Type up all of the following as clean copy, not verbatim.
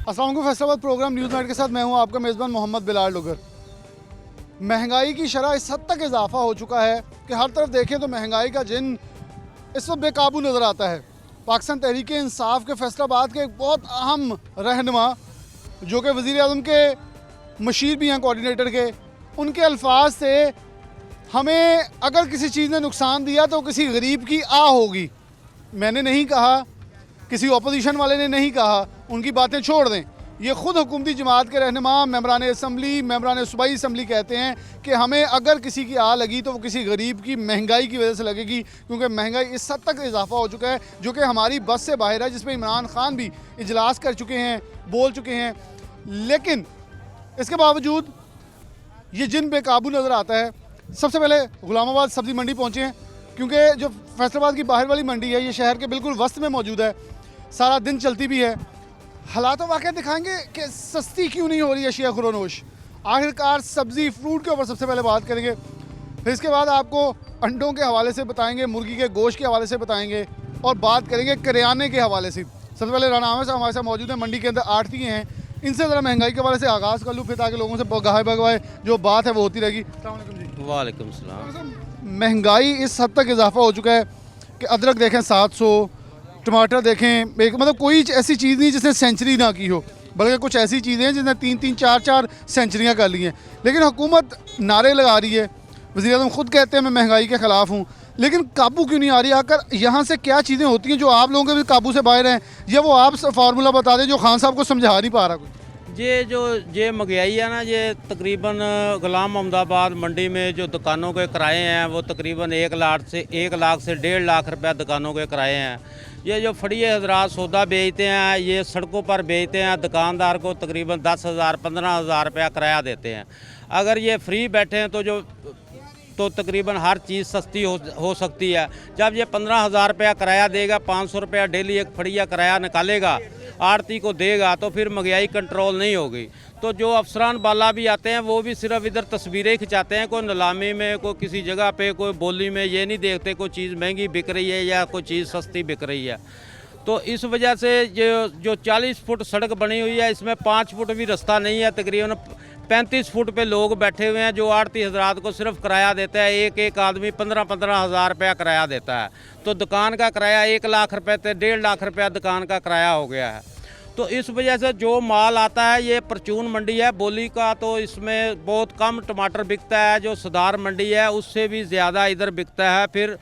अस्सलाम वालेकुम। Faisalabad programme news night के साथ मैं हूं आपका मेज़बान मोहम्मद बिलाल लुगर। महंगाई की शरह इस हद तक इजाफा हो चुका है कि हर तरफ देखें तो महंगाई का जिन इस वक्त बेकाबू नज़र आता है। पाकिस्तान तहरीक इंसाफ के फैसलाबाद के एक बहुत अहम रहनुमा जो कि वज़ीर आज़म के मशीर भी हैं, कोऑर्डिनेटर के, उनके अल्फाज से हमें अगर किसी चीज़ ने नुकसान दिया तो किसी गरीब की होगी। मैंने नहीं कहा, किसी अपोजिशन वाले ने नहीं कहा, उनकी बातें छोड़ दें। ये ख़ुद हुकूमती जमात के रहनुमा मेंबरान असम्बली, मेंबरान सूबाई असम्बली कहते हैं कि हमें अगर किसी की लगी तो वो किसी गरीब की महंगाई की वजह से लगेगी, क्योंकि महंगाई इस हद तक इजाफा हो चुका है जो कि हमारी बस से बाहर है, जिसमें इमरान खान भी इजलास कर चुके हैं, बोल चुके हैं। लेकिन इसके बावजूद ये जिन बेकाबू नज़र आता है। सबसे पहले गुलामाबाद सब्ज़ी मंडी पहुँचे हैं, क्योंकि जो फैसलाबाद की बाहर वाली मंडी है ये शहर के बिल्कुल वस्त में मौजूद है, सारा दिन चलती भी है। हालात वाक़ दिखाएंगे कि सस्ती क्यों नहीं हो रही अशिया खुरोनोश। आखिरकार सब्ज़ी फ्रूट के ऊपर सबसे पहले बात करेंगे, फिर इसके बाद आपको अंडों के हवाले से बताएंगे, मुर्गी के गोश्त के हवाले से बताएंगे और बात करेंगे करियाने के हवाले से। सबसे पहले राना आमिर साहब हमारे साथ मौजूद है, मंडी के अंदर आड़ती हैं, इनसे ज़रा महंगाई के हवाले से आगाज़ कर लूँ, फिर ताकि लोगों से गाहे भगवाए जो बात है वो होती रहेगी। वालेकुम सलाम। महंगाई इस हद तक इजाफा हो चुका है कि अदरक देखें 700, टमाटर देखें एक, मतलब कोई ऐसी चीज़ नहीं जिसने सेंचुरी ना की हो, बल्कि कुछ ऐसी चीज़ें हैं जिसने 3-3, 4-4 सेंचुरियाँ कर ली हैं। लेकिन हुकूमत नारे लगा रही है, वज़ीर आज़म खुद कहते हैं मैं महंगाई के ख़िलाफ़ हूँ, लेकिन काबू क्यों नहीं आ रही? आकर यहाँ से क्या चीज़ें होती हैं जो आप लोगों के भी काबू से बाहर हैं, या वो आप फार्मूला बता दें जो खान साहब को समझा नहीं पा रहा कोई? ये महंगाई है ना, ये तकरीबन गुलाम अहमदाबाद मंडी में जो दुकानों के किराए हैं वो तकरीबन 1 लाख से 1.5 लाख रुपया दुकानों के किराए हैं। ये जो फड़िए हजरात सौदा बेचते हैं, ये सड़कों पर बेचते हैं, दुकानदार को तकरीबन 10,000 15,000 रुपया किराया देते हैं। अगर ये फ्री बैठे हैं तो तकरीबन हर चीज़ सस्ती हो सकती है। जब ये 15,000 रुपया किराया देगा, 500 रुपया डेली एक फड़िया किराया निकालेगा, आड़ती को देगा, तो फिर महंगाई कंट्रोल नहीं होगी। तो जो अफसरान बाला भी आते हैं वो भी सिर्फ इधर तस्वीरें खिंचाते हैं, कोई नीलामी में, कोई किसी जगह पे, कोई बोली में, ये नहीं देखते कोई चीज़ महंगी बिक रही है या कोई चीज़ सस्ती बिक रही है। तो इस वजह से जो 40 फुट सड़क बनी हुई है, इसमें 5 फुट भी रास्ता नहीं है। तकरीबन 35 फुट पे लोग बैठे हुए हैं जो आड़ती हजरात को सिर्फ किराया देता है। एक आदमी 15-15 हज़ार रुपया किराया देता है, तो दुकान का किराया 1 लाख रुपये से 1.5 लाख रुपया दुकान का किराया हो गया है। तो इस वजह से जो माल आता है, ये परचून मंडी है बोली का, तो इसमें बहुत कम टमाटर बिकता है। जो सदार मंडी है उससे भी ज़्यादा इधर बिकता है। फिर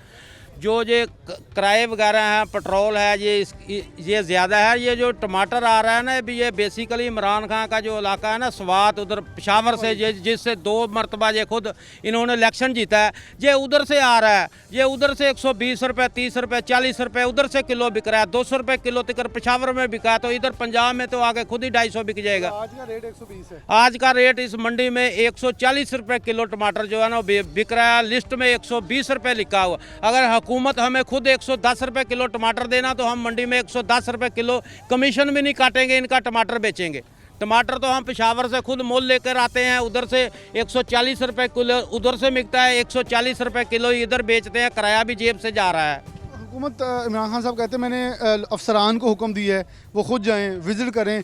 जो ये किराए वगैरह हैं, पेट्रोल है, ये ज़्यादा है। ये जो टमाटर आ रहा है ना, भी ये बेसिकली इमरान खान का जो इलाका है ना, स्वात उधर पेशावर से, जिससे 2 मरतबा ये खुद इन्होंने इलेक्शन जीता है, ये उधर से आ रहा है। ये उधर से 120 रुपये, 30 रुपये, 40 रुपये उधर से किलो बिक रहा है, 200 रुपये किलो तक पेशावर में बिका है। तो इधर पंजाब में तो आगे खुद ही 250 बिक जाएगा। आज का रेट 120 है। आज का रेट इस मंडी में 140 रुपये किलो टमाटर जो है ना बिक रहा है। लिस्ट में 120 रुपये लिखा हुआ। अगर हुकूमत हमें खुद 110 रुपये किलो टमाटर देना, तो हम मंडी में 110 रुपये किलो कमीशन भी नहीं काटेंगे, इनका टमाटर बेचेंगे। टमाटर तो हम पेशावर से खुद मोल लेकर आते हैं, उधर से 140 रुपये किलो उधर से मिलता है, 140 रुपये किलो इधर बेचते हैं, किराया भी जेब से जा रहा है। हुकूमत इमरान खान साहब कहते हैं मैंने अफसरान को हुक्म दिया है वो खुद जाएँ, विज़िट करें।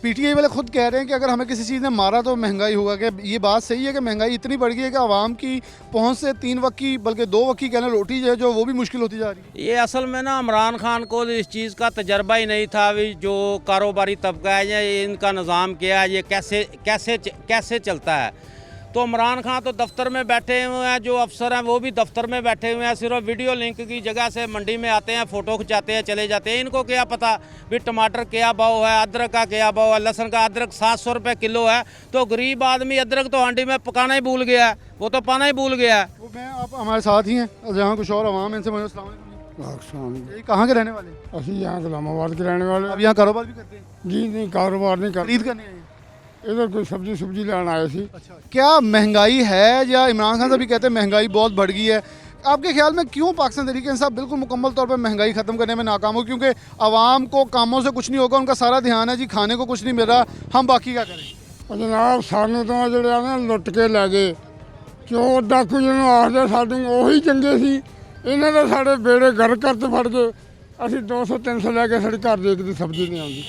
पीटीआई वाले खुद कह रहे हैं कि अगर हमें किसी चीज़ ने मारा तो महंगाई होगा। कि ये बात सही है कि महंगाई इतनी बढ़ गई है कि आवाम की पहुंच से 3 वक्त की, बल्कि 2 वक्त की कहना रोटी जो वो भी मुश्किल होती जा रही है? ये असल में ना इमरान खान को इस चीज़ का तजर्बा ही नहीं था। अभी जो कारोबारी तबका है, ये इनका निज़ाम क्या है, ये कैसे चलता है। तो इमरान खान तो दफ्तर में बैठे हुए हैं, जो अफसर हैं वो भी दफ्तर में बैठे हुए हैं, सिर्फ वीडियो लिंक की जगह से मंडी में आते हैं, फ़ोटो खिंचाते हैं, चले जाते हैं। इनको क्या पता भी टमाटर क्या भाव है, अदरक का क्या भाव है। लहसुन का अदरक 700 रुपये किलो है, तो गरीब आदमी अदरक तो हांडी में पकाना ही भूल गया है, वो तो पाना ही भूल गया है। वो मैं आप हमारे साथ ही हैं, जहाँ कुछ और आवाम इनसे मुझे कहाँ के रहने वाले? असं यहाँ गुलामाबाद के रहने वाले। अब यहाँ कारोबार भी करते हैं? जी नहीं, कारोबार नहीं कर, खरीद करने आए हैं? इधर कोई सब्जी लेना आए थे। अच्छा, क्या महंगाई है, या इमरान खान साहब भी कहते हैं महंगाई बहुत बढ़ गई है? आपके ख्याल में क्यों पाकिस्तान तहरीक इंसाफ बिल्कुल मुकम्मल तौर पर महंगाई ख़त्म करने में नाकाम हो? क्योंकि आवाम को कामों से कुछ नहीं होगा, उनका सारा ध्यान है जी खाने को कुछ नहीं मिल रहा, हम बाकी क्या करें? जनाब सानू तो जोड़े ना लुट के लै गए, चोर डाकू जिन्होंने आखते सानू वही चंगे सी, इन्होंने साढ़े बेड़े घर करते फड़ के ਅਸੀਂ 200 300 ਲੈ ਕੇ ਸਾਡੇ ਘਰ ਦੀ ਇੱਕ ਦੀ ਸਬਜ਼ੀ ਨਹੀਂ ਆਉਂਦੀ।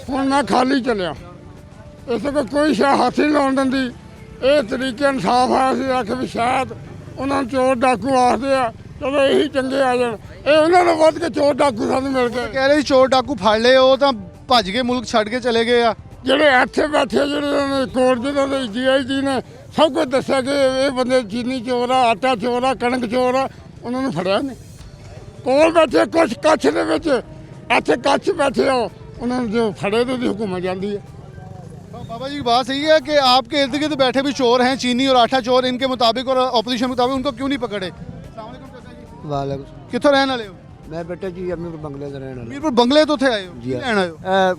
ਹੁਣ ਮੈਂ ਖਾਲੀ ਚੱਲਿਆ, ਇਸ ਤੋਂ ਕੋਈ ਸ਼ਾਇਦ ਹੱਥ ਨਹੀਂ ਲਾਉਣ ਦਿੰਦੀ। ਇਹ ਤਰੀਕੇ ਇਨਸਾਫ ਆ, ਅਸੀਂ ਆਖੇ ਵੀ ਸ਼ਾਇਦ ਉਹਨਾਂ ਨੂੰ ਚੋਰ ਡਾਕੂ ਆਖਦੇ ਆ, ਚਲੋ ਇਹੀ ਚੰਗੇ ਆ ਜਾਣ। ਇਹ ਉਹਨਾਂ ਨੂੰ ਵੱਧ ਕੇ ਚੋਰ ਡਾਕੂ ਸਾਨੂੰ ਮਿਲ ਗਏ। कह रहे चोर डाकू फाड़ ले वो तो भज के मुल्क छड़ के चले गए आ। ਜਿਹੜੇ ਇੱਥੇ ਬੈਠੇ ਜਿਹੜੇ ਕੋਰਟ ਜਿਹਨਾਂ ਦੇ GIG ਨੇ ਸਭ ਕੁਝ ਦੱਸਿਆ ਕਿ ਇਹ ਬੰਦੇ ਚੀਨੀ ਚੋਰ ਆ, ਆਟਾ ਚੋਰ ਆ, ਕਣਕ ਚੋਰ ਆ, ਉਹਨਾਂ ਨੂੰ ਫੜਿਆ ਨਹੀਂ। ਕੋਲ ਬੈਠੇ ਕੁਛ ਕੱਛ ਦੇ ਵਿੱਚ, ਇੱਥੇ ਕੱਛ ਬੈਠੇ ਹੋ, ਉਹਨਾਂ ਨੂੰ ਜੋ ਫੜੇ ਤੇ ਉਹਦੀ ਹੁਕੂਮਤ ਜਾਂਦੀ ਹੈ। बाबा जी की बात सही है कि आपके इर्द गिर्द बैठे भी चोर हैं, चीनी और आटा चोर इनके मुताबिक और ऑपोजिशन के मुताबिक, उनको क्यों नहीं पकड़े? वालेकुम। कितों रहने वाले हो? मैं बेटा जी अमीर बंगले का रहने वाला मीरपुर बंगले तो थे आए हो, जी की लेना आए हो?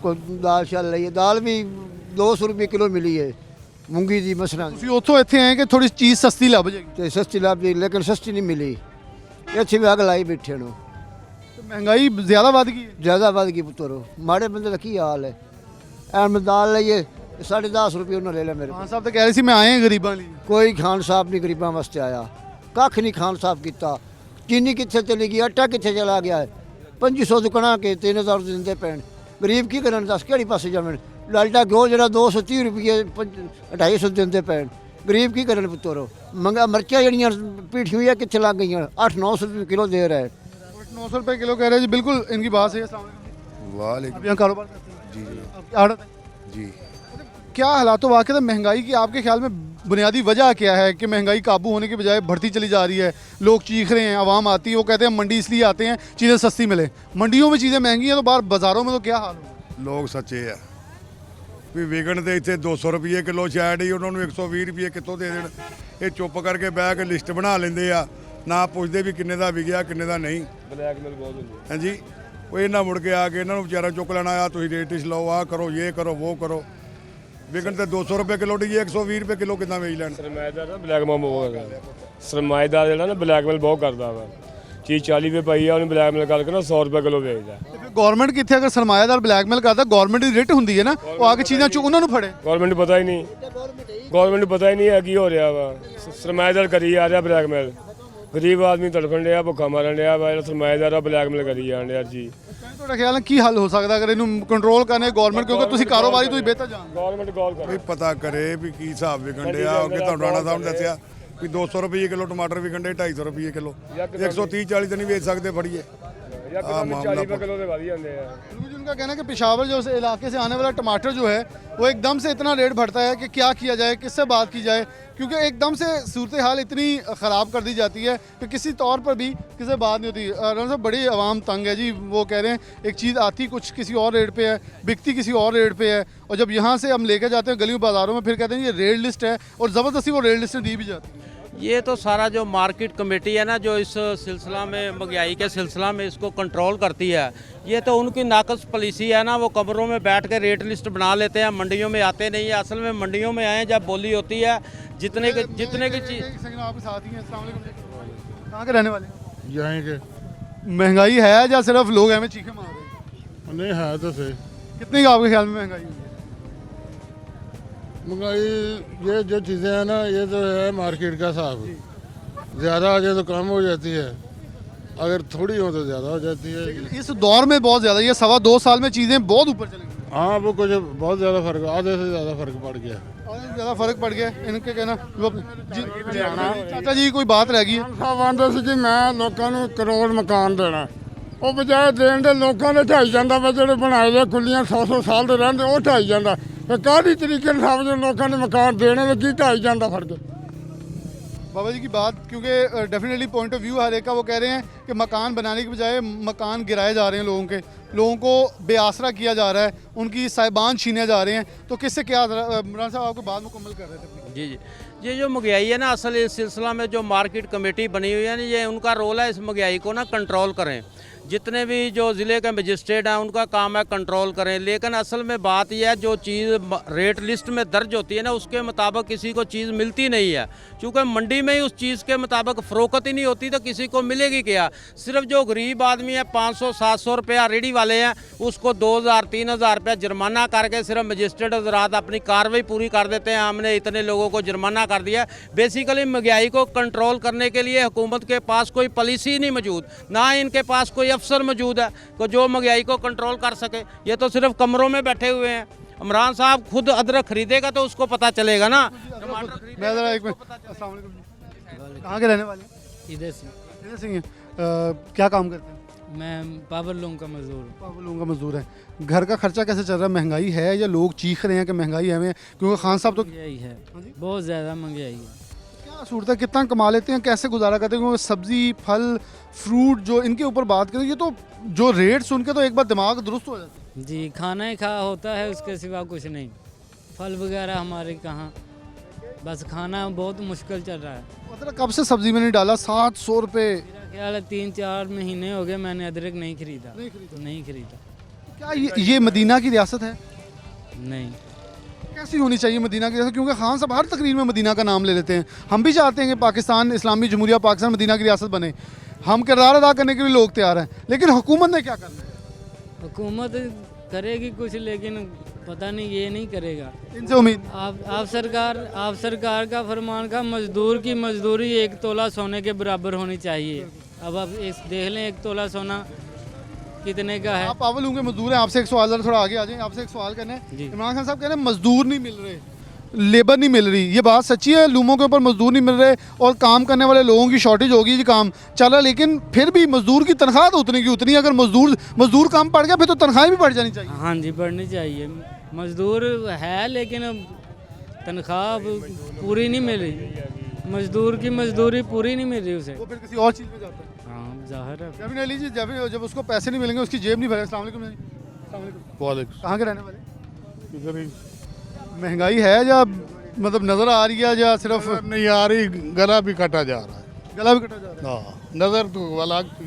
कोई दाल शाल लई है, दाल भी 200 रुपये किलो मिली है मूंगी दी मसरा ਤੁਸੀਂ ਉੱਥੋਂ ਇੱਥੇ ਆਏ ਕਿ ਥੋੜੀ ਚੀਜ਼ ਸਸਤੀ ਲੱਭ ਜਾਏਗੀ तो सस्ती लाभ दी लेकिन सस्ती नहीं मिली। अच्छी भी अग लाई बैठे नो, ਤੇ ਮਹਿੰਗਾਈ ਜ਼ਿਆਦਾ ਵੱਧ ਗਈ ਹੈ। ज़्यादा बढ़ गई पुत्रो, माड़े बंदे का की हाल है। मैं दाल लईए 10.5 रुपये उन्होंने ले लिया मेरे ਖਾਨ ਸਾਹਿਬ ਤਾਂ ਕਹਿ ਰਹੇ ਸੀ ਮੈਂ ਆਏ ਹਾਂ ਗਰੀਬਾਂ ਲਈ। कोई खान साहब नहीं गरीबों वास्ते आया, कख नहीं खान साहब किता। चीनी कितने चली गई, आटा कितने चला गया है। 2500 दुकाना के 3000 दिंदे पैन, गरीब की करन दस केड़ी पासे जावन। लालटा घ्यो जरा 230 रुपये 250 दिंदे पैन, गरीब की करन पुत्रो। मंगा मिर्चा जड़ियाँ पीठी हुई है कितने लग गई, 800-900 रुपये किलो दे रहा है। 900 रुपये किलो कह रहे हैं जी, बिल्कुल इनकी बात सही है। अस्सलाम वालेकुम। वालेकुम आप यहाँ कारोबार करते हैं? जी जी आपकी आड़त है? जी। क्या हालात वाक़ है महंगाई की आपके ख्याल में बुनियादी वजह क्या है कि महंगाई काबू होने के बजाय बढ़ती चली जा रही है? लोग चीख रहे हैं, आवाम आती है, वो कहते हैं मंडी इसलिए आते हैं चीज़ें सस्ती मिले। मंडियों में चीज़ें महंगी हैं तो बाहर बाज़ारों में तो क्या हाल होगा? ਲੋਕ ਸੱਚੇ ਆ ਵੀ ਵਿਕਣ ਤੇ ਇੱਥੇ 200 ਰੁਪਏ ਕਿਲੋ ਸ਼ਾਇਦ ਹੀ ਉਹਨਾਂ ਨੂੰ 120 ਰੁਪਏ ਕਿੱਥੋਂ ਦੇ ਦੇਣ। ਇਹ ਚੁੱਪ ਕਰਕੇ ਬਹਿ ਕੇ ਲਿਸਟ ਬਣਾ ਲੈਂਦੇ ਆ, ਨਾ ਪੁੱਛਦੇ ਵੀ ਕਿੰਨੇ ਦਾ ਵਿਕਿਆ ਕਿੰਨੇ ਦਾ ਨਹੀਂ। ਬਲੈਕਮੇਲ ਬਹੁਤ ਹੁੰਦੀ ਹੈ ਹਾਂਜੀ। ਉਹ ਇਹਨਾਂ ਮੁੜ ਕੇ ਆ ਕੇ ਇਹਨਾਂ ਨੂੰ ਵਿਚਾਰਾ ਚੁੱਕ ਲੈਣਾ ਆ, ਤੁਸੀਂ ਰੇਟ ਇਸ ਲਓ, ਆ ਕਰੋ, ਇਹ ਕਰੋ, ਉਹ ਕਰੋ। ਵਿਕਣ ਤੇ 200 ਰੁਪਏ ਕਿਲੋ ਦੀ 120 ਰੁਪਏ ਕਿਲੋ ਕਿੱਦਾਂ ਵੇਚ ਲੈਣ? ਸਰਮਾਏਦਾਰ ਨਾ ਬਲੈਕਮੇਲ ਬਹੁਤ ਕਰਦਾ। ਸਰਮਾਏਦਾਰ ਜਿਹੜਾ ਨਾ ਬਲੈਕਮੇਲ ਬਹੁਤ ਕਰਦਾ ਵਾ। ਚੀਜ਼ 40 ਰੁਪਏ ਪਈ ਆ, ਉਹਨੂੰ ਬਲੈਕਮੇਲ ਕਰਕੇ ਨਾ 100 ਰੁਪਏ ਕਿਲੋ ਵੇਚਦਾ। ਤੇ ਫਿਰ ਗਵਰਨਮੈਂਟ ਕਿੱਥੇ? ਅਗਰ ਸਰਮਾਇਆਦਾਰ ਬਲੈਕਮੇਲ ਕਰਦਾ, ਗਵਰਨਮੈਂਟ ਦੀ ਰਿਟ ਹੁੰਦੀ ਹੈ ਨਾ, ਉਹ ਆ ਕੇ ਚੀਜ਼ਾਂ ਚ ਉਹਨਾਂ ਨੂੰ ਫੜੇ। ਗਵਰਨਮੈਂਟ ਨੂੰ ਪਤਾ ਹੀ ਨਹੀਂ, ਗਵਰਨਮੈਂਟ ਨੂੰ ਪਤਾ ਹੀ ਨਹੀਂ ਹੈ ਕੀ ਹੋ ਰਿਹਾ ਵਾ। ਸਰਮਾਏਦਾਰ ਕਰੀ ਆ ਰਿਹਾ ਬਲੈਕਮੇਲ, ਗਰੀਬ ਆਦਮੀ ਤੜਫਣ ਡਿਆ, ਭੁੱਖਾ ਮਰਨ ਡਿਆ ਵਾ। ਜਿਹੜਾ ਸਰਮਾਏਦਾਰ ਆ ਬਲੈਕਮੇਲ ਕਰੀ ਜਾਣ ਡਿਆ ਜੀ। ਤੁਹਾਡਾ ਖਿਆਲ ਹੈ ਕੀ ਹੱਲ ਹੋ ਸਕਦਾ ਅਗਰ ਇਹਨੂੰ ਕੰਟਰੋਲ ਕਰਨੇ ਗਵਰਨਮੈਂਟ, ਕਿਉਂਕਿ ਤੁਸੀਂ ਕਾਰੋਬਾਰੀ ਤੁਸੀਂ ਬਿਹਤਰ ਜਾਣਦੇ ਗਵਰਨਮੈਂਟ ਗੌਰ ਕਰੇ। ਵੀ ਪਤਾ ਕਰੇ ਵੀ ਕੀ ਹਿਸਾਬ ਵਿਕਣ ਡਿਆ। ਅੱਗੇ ਤੁਹਾਨੂੰ ਰਾਣਾ ਸਾਹਿਬ ਨੇ ਦੱਸਿਆ ਵੀ 200 ਰੁਪਏ ਕਿਲੋ ਟਮਾਟਰ ਵਿਕਣ ਡੇ, 250 ਰੁਪਏ ਕਿਲੋ। 130-40 ਤਾਂ ਨਹੀਂ ਵੇਚ ਸਕਦੇ, ਫੜੀਏ। ਜਾਂ ਕਿਤੇ 40 ਰੁਪਏ ਕਿਲੋ ਦੇ ਵਧ ਜਾਂਦੇ ਆ। हो। उनका कहना है कि पेशावर जो उस इलाके से आने वाला टमाटर जो है वो एकदम से इतना रेट बढ़ता है कि क्या किया जाए, किससे बात की जाए, क्योंकि एकदम से सूरत हाल इतनी ख़राब कर दी जाती है कि किसी तौर पर भी किसी बात नहीं होती। राना साहब बड़ी आवाम तंग है जी। वो कह रहे हैं एक चीज़ आती कुछ किसी और रेट पे है, बिकती किसी और रेट पे है, और जब यहाँ से हम लेकर जाते हैं गलियों बाज़ारों में फिर कहते हैं ये रेट लिस्ट है, और ज़बरदस्ती वो रेट लिस्ट दी भी जाती है। ये तो सारा जो मार्केट कमेटी है ना, जो इस सिलसिला में महंगाई के सिलसिला में इसको कंट्रोल करती है, ये तो उनकी नाकस पॉलिसी है ना। वो कमरों में बैठ के रेट लिस्ट बना लेते हैं, मंडियों में आते नहीं है। असल में मंडियों में आए जब बोली होती है जितने की चीज़। एक सेकंड, आपके साथ ही हैं। अस्सलाम वालेकुम। कहाँ के रहने वाले हैं? यहीं के महंगाई है या सिर्फ लोग हमें चीखे मार रहे हैं? नहीं है तो सही कितनी का आपके ख्याल में महंगाई है? महंगाई ये जो चीज़ें हैं ना, ये तो है मार्केट का हिसाब। ज़्यादा आ जाए तो कम हो जाती है, अगर थोड़ी हो तो ज़्यादा हो जाती है। इस दौर में बहुत ज़्यादा, ये 2.25 साल में चीज़ें बहुत ऊपर चली गई। हाँ वो कुछ बहुत ज़्यादा फर्क, आधे से ज़्यादा फर्क पड़ गया। और ज़्यादा फर्क पड़ गया इनके कहना। जी चाचा जी कोई बात रह गई है? ਸਾਹਿਬ ਆਂਦੇ ਸੀ ਕਿ ਮੈਂ ਲੋਕਾਂ ਨੂੰ ਕਰੋੜ ਮਕਾਨ ਦੇਣਾ, ਉਹ ਬਜਾਏ ਦੇਣ ਦੇ ਲੋਕਾਂ ਨੇ ਢਾਈ ਜਾਂਦਾ ਵਾ। ਜਿਹੜੇ ਬਣਾਏ ਦੇ ਖੁੱਲੀਆਂ 100 ਸਾਲ ਦੇ ਰਹਿੰਦੇ ਉਹ ਢਾਈ ਜਾਂਦਾ। ਫਿਰ ਕਾਹਦੀ ਤਰੀਕੇ ਨਾਲ ਸਾਹਿਬ ਜੋ ਲੋਕਾਂ ਨੇ ਮਕਾਨ ਦੇਣੇ ਤੇ ਕੀ ਢਾਈ ਜਾਂਦਾ ਫੜ ਕੇ। बाबा जी की बात, क्योंकि डेफिनेटली पॉइंट ऑफ व्यू हर एक का। वो कह रहे हैं कि मकान बनाने के बजाय मकान गिराए जा रहे हैं लोगों को बेआसरा किया जा रहा है, उनकी साहिबान छीने जा रहे हैं। तो किससे क्या? इमरान साहब आपको बात मुकम्मल कर रहे थे। जी जी, ये जो महंगाई है ना, असल इस सिलसिला में जो मार्केट कमेटी बनी हुई है ना, ये उनका रोल है इस महंगाई को ना कंट्रोल करें। जितने भी जो ज़िले के मजिस्ट्रेट हैं उनका काम है कंट्रोल करें। लेकिन असल में बात यह है जो चीज़ रेट लिस्ट में दर्ज होती है ना, उसके मुताबिक किसी को चीज़ मिलती नहीं है। क्योंकि मंडी में ही उस चीज़ के मुताबिक फ़रोख्त ही नहीं होती तो किसी को मिलेगी क्या? सिर्फ जो गरीब आदमी है 500-700 रुपया रेडी वाले हैं उसको 2,000-3,000 रुपया जुर्माना करके सिर्फ मजिस्ट्रेट हजरात अपनी कार्रवाई पूरी कर देते हैं। हमने इतने लोगों को जुर्माना कर दिया। बेसिकली महंगाई को कंट्रोल करने के लिए हुकूमत के पास कोई पॉलिसी नहीं मौजूद, ना इनके पास कोई अफसर मौजूद है को जो महंगाई को कंट्रोल कर सके। ये तो सिर्फ कमरों में बैठे हुए हैं। इमरान साहब खुद अदरक खरीदेगा तो उसको पता चलेगा ना। मैं ज़रा एक मिनट, अस्सलाम वालेकुम जी। कहाँ के रहने वाले हैं? इधर से इधर से ही हैं। क्या काम करते हैं? मैं पावर लूम का मजदूर हूँ। पावर लूम का मजदूर है। घर का खर्चा कैसे चल रहा है? महंगाई है या लोग चीख रहे हैं कि महंगाई है हमें? क्योंकि खान साहब तो महंगाई है, हाँ जी? बहुत ज़्यादा महंगाई है। क्या सूरत है, कितना कमा लेते हैं, कैसे गुजारा करते हैं? क्योंकि सब्जी फल फ्रूट जो इनके ऊपर बात करें, ये तो जो रेट सुन के तो एक बार दिमाग दुरुस्त हो जाता है। जी, खाना ही खा होता है, उसके सिवा कुछ नहीं। फल वगैरह हमारे कहाँ, बस खाना बहुत मुश्किल चल रहा है। अदरक कब से सब्जी में नहीं डाला? 700 रुपये। मेरा ख्याल है 3-4 महीने हो गए मैंने अदरक नहीं खरीदा। नहीं खरीदा। क्या ये मदीना की रियासत है? नहीं, कैसी होनी चाहिए मदीना की रियासत? क्योंकि खान साहब हर तकरीर में मदीना का नाम ले लेते हैं। हम भी चाहते हैं कि पाकिस्तान इस्लामी जमहूरिया पाकिस्तान मदीना की रियासत बने। हम किरदार अदा करने के लिए लोग तैयार हैं, लेकिन हुकूमत ने क्या करना है? हुकूमत करेगी कुछ, लेकिन पता नहीं ये नहीं करेगा। इनसे उम्मीद आप सरकार का फरमान का मजदूर की मजदूरी 1 तोला सोने के बराबर होनी चाहिए। अब आप देख लें 1 तोला सोना कितने का है। आप पावर लूम के मजदूर हैं। आपसे एक सवाल, जरा थोड़ा आगे आ जाएं। आपसे एक सवाल करना है। जी। इमरान खान साहब कह रहे हैं मजदूर नहीं मिल रहे, लेबर नहीं मिल रही। ये बात सच्ची है? लूमों के ऊपर मजदूर नहीं मिल रहे और काम करने वाले लोगों की शॉर्टेज होगी जी, काम चल रहा, लेकिन फिर भी मजदूर की तनख्वाह तो उतनी की उतनी। अगर मजदूर कम पड़ गया फिर तो तनख्वाह भी बढ़ जानी चाहिए। हाँ जी, बढ़नी चाहिए। मजदूर है लेकिन अब तनख्वाह अब पूरी नहीं मिल रही। मजदूर की मजदूरी पूरी नहीं मिल रही उसे। वो फिर किसी और चीज़ में जाता है। हाँ, जाहिर है। जब नहीं लीजिए, जब उसको पैसे नहीं मिलेंगे उसकी जेब नहीं भरेगी। अस्सलाम वालेकुम जी। अस्सलाम वालेकुम। वालेकुम। कहाँ के रहने वाले? इधर ही महंगाई है या मतलब नज़र आ रही है या सिर्फ नहीं आ रही, गला भी कटा जा रहा है। गला भी कटा जा रहा है? हाँ, नज़र तो अलग थी।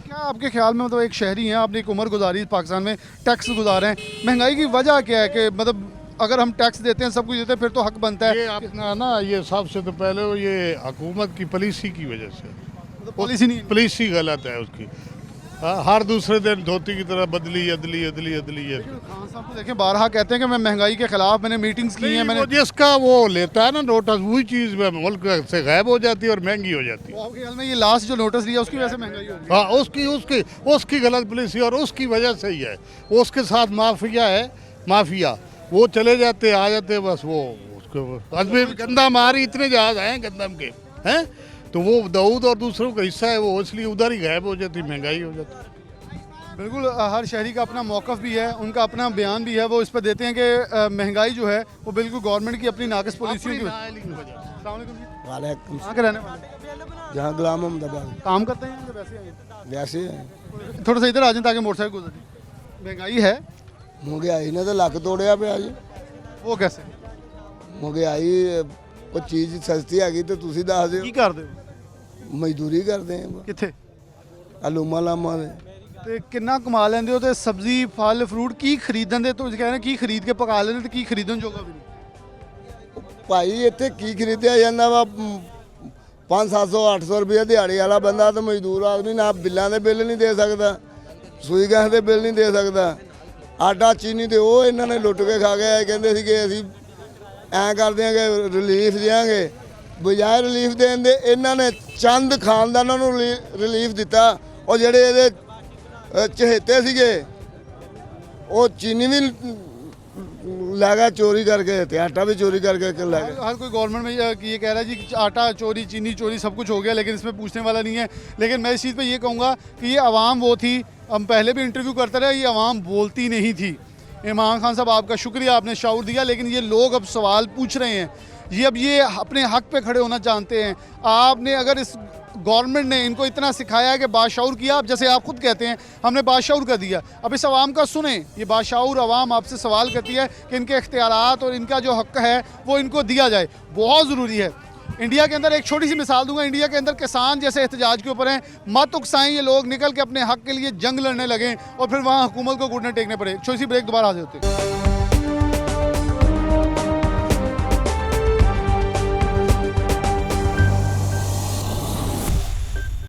क्या आपके ख्याल में, मतलब एक शहरी हैं, आपने एक उम्र गुजारी पाकिस्तान में, टैक्स गुजारे हैं, महंगाई की वजह क्या है? कि मतलब अगर हम टैक्स देते हैं, सब कुछ देते हैं, फिर तो हक बनता है। ये अपना ना, ये सबसे तो पहले ये हुकूमत की पॉलिसी की वजह से, पॉलिसी नहीं। पॉलिसी गलत है उसकी। हर दूसरे दिन धोती की तरह बदली अदली अदली अदली है। खान साहब तो देखें बारहा कहते हैं कि मैं महंगाई के खिलाफ, मैंने मीटिंग्स की हैं, मैंने। वो जिसका वो लेता है ना नोटिस, वही चीज़ में मुल्क से गायब हो जाती है और महंगी हो जाती है। आपके ख्याल में ये लास्ट जो नोटिस लिया उसकी वजह से महंगाई होगी? हाँ, उसकी गलत पॉलिसी और उसकी वजह से ही है। उसके साथ माफिया वो चले जाते आ जाते, बस वो उसको अजमेर गंदा मारी, इतने जहाज आए गंदम के हैं, तो वो दाऊद और दूसरों का हिस्सा है, वो इसलिए उधर ही गायब हो जाती, महंगाई हो जाती। बिल्कुल, हर शहरी का अपना मौक़िफ़ भी है, उनका अपना बयान भी है। वो इस पर देते हैं कि महंगाई जो है वो बिल्कुल गवर्नमेंट की अपनी नाक़िस पॉलिसियों की वजह से। वालेकुम। कहाँ के रहने वाले? जहाँ गुलाम अहमदाबाद। काम करते हैं या वैसे ही हैं? वैसे है। थोड़ा सा इधर आ जाए ताकि मोटरसाइकिल गुजर जाए। महंगाई है, महंगाई ने तो लक तोड़िया पे जी। वो कैसे? महंगाई कोई चीज़ सस्ती हैगी तो तुसी दस की दिओ। कर दे मजदूरी करते हैं किथे लूमा लामा दे। ਤੇ ਕਿੰਨਾ ਕਮਾ ਲੈਂਦੇ ਹੋ ਤੇ ਸਬਜ਼ੀ ਫਲ ਫਰੂਟ ਕੀ ਖਰੀਦਣ ਦੇ ਤੁਸੀਂ ਕਹਿੰਦੇ ਕੀ ਖਰੀਦ ਕੇ ਪਕਾ ਲੈਂਦੇ ਤੇ ਕੀ ਖਰੀਦਣ ਜੋਗਾ ਵੀ ਨਹੀਂ? ਭਾਈ ਇੱਥੇ ਕੀ ਖਰੀਦਿਆ ਜਾਂਦਾ ਵਾ 500-700 800 ਰੁਪਏ ਦਿਹਾੜੀ ਵਾਲਾ ਬੰਦਾ ਤੇ ਮਜ਼ਦੂਰ ਆਦਮੀ ਨਾ ਬਿੱਲਾਂ ਦੇ ਬਿੱਲ ਨਹੀਂ ਦੇ ਸਕਦਾ, ਸੂਈ ਗੈਸ ਦੇ ਬਿੱਲ ਨਹੀਂ ਦੇ ਸਕਦਾ। ਆਟਾ ਚੀਨੀ ਤੇ ਉਹ ਇਹਨਾਂ ਨੇ ਲੁੱਟ ਕੇ ਖਾ ਗਏ। ਕਹਿੰਦੇ ਸੀ ਕਿ ਅਸੀਂ ਐਂ ਕਰ ਦਿਆਂਗੇ, ਰਿਲੀਫ ਦਿਆਂਗੇ। ਬਜਾਏ ਰਿਲੀਫ ਦੇਣ ਦੇ ਇਹਨਾਂ ਨੇ ਚੰਦ ਖਾਨਦਾਨਾਂ ਨੂੰ ਰਿਲੀਫ ਦਿੱਤਾ। ਉਹ ਜਿਹੜੇ ਇਹਦੇ ਚਹੇਤੇ ਸੀਗੇ ਉਹ ਚੀਨੀ ਵੀ ਲੈ गया चोरी करके, आटा भी चोरी करके ले गए। हर कोई गवर्नमेंट में ये कह रहा है जी कि आटा चोरी चीनी चोरी सब कुछ हो गया, लेकिन इसमें पूछने वाला नहीं है। लेकिन मैं इस चीज़ पे ये कहूँगा कि ये आवाम वो थी, हम पहले भी इंटरव्यू करते रहे, ये आवाम बोलती नहीं थी। इमरान खान साहब आपका शुक्रिया, आपने शऊर दिया, लेकिन ये लोग अब सवाल पूछ रहे हैं। ये अपने हक पे खड़े होना चाहते हैं। आपने अगर इस गवर्नमेंट ने इनको इतना सिखाया है कि बाशऊर किया, अब जैसे आप खुद कहते हैं हमने बाशऊर कर दिया, अब इस आवाम का सुने। ये बाशऊर आवाम आपसे सवाल करती है कि इनके इख्तियारात और इनका जो हक है वो इनको दिया जाए, बहुत ज़रूरी है। इंडिया के अंदर एक छोटी सी मिसाल दूंगा, इंडिया के अंदर किसान जैसे एहतजाज के ऊपर हैं, मत उकसाएं ये लोग, निकल के अपने हक के लिए जंग लड़ने लगें और फिर वहाँ हुकूमत को घुटने टेकने पड़े। छोटी सी ब्रेक, दोबारा हाजिर होते हैं।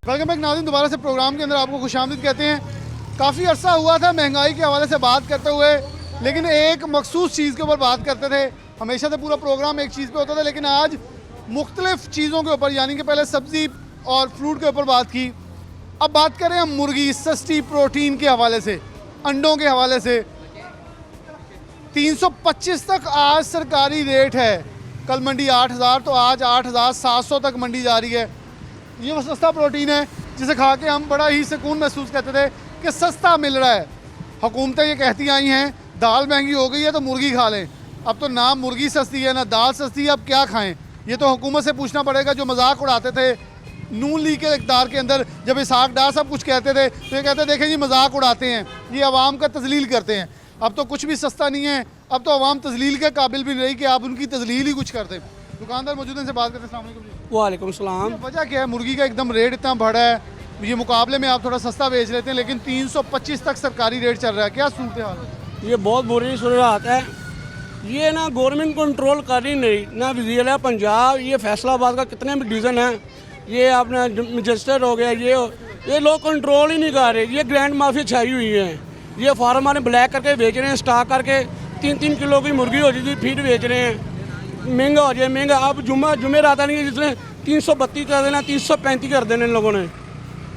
वेलकम बैक नाज़रीन, दोबारा से प्रोग्राम के अंदर आपको खुशामदीद कहते हैं। काफ़ी अरसा हुआ था महंगाई के हवाले से बात करते हुए, लेकिन एक मखसूस चीज़ के ऊपर बात करते थे। हमेशा से पूरा प्रोग्राम एक चीज़ पे होता था, लेकिन आज मुख्तलिफ चीज़ों के ऊपर, यानी कि पहले सब्ज़ी और फ्रूट के ऊपर बात की, अब बात करें हम मुर्गी, सस्ती प्रोटीन के हवाले से, अंडों के हवाले से। 325 तक आज सरकारी रेट है। कल मंडी 8000, तो आज 8700 तक मंडी जा रही है। ये वो सस्ता प्रोटीन है जिसे खा के हम बड़ा ही सुकून महसूस करते थे कि सस्ता मिल रहा है। हुकूमतें ये कहती आई हैं दाल महंगी हो गई है तो मुर्गी खा लें। अब तो ना मुर्गी सस्ती है ना दाल सस्ती है, अब क्या खाएं? ये तो हुकूमत से पूछना पड़ेगा। जो मजाक उड़ाते थे नून लीग के इक़्तिदार के अंदर, जब इसहाक डार सब कुछ कहते थे तो ये कहते देखें जी मजाक उड़ाते हैं, ये अवाम का तजलील करते हैं। अब तो कुछ भी सस्ता नहीं है, अब तो अवाम तजलील के काबिल भी नहीं रही कि आप उनकी तजलील ही कुछ करते। दुकानदार मौजूद हैं, इनसे बात करते हैं। अस्सलाम वालेकुम जी। वालेकुम सलाम। वजह क्या है मुर्गी का एकदम रेट इतना बढ़ा है? ये मुकाबले में आप थोड़ा सस्ता बेच लेते हैं, लेकिन 325 तक सरकारी रेट चल रहा है, क्या सूरत हाल है? ये बहुत बुरी सूरत है। ये ना गवर्नमेंट कंट्रोल कर ही नहीं, ना वज़ीर है पंजाब, ये फैसलाबाद का कितने भी डिवीज़न है, ये अपना मजिस्ट्रेट हो गया, ये लोग कंट्रोल ही नहीं कर रहे। ये ग्रैंड माफिया छाई हुई है। ये फार्म वाले ब्लैक करके बेच रहे हैं, स्टॉक करके 3-3 किलो की मुर्गी हो जाती फीड बेच रहे हैं। महंगा हो जाए महंगा। अब जुम्मे रात नहीं, जिसने 332 कर देना, 335 कर देना इन लोगों ने।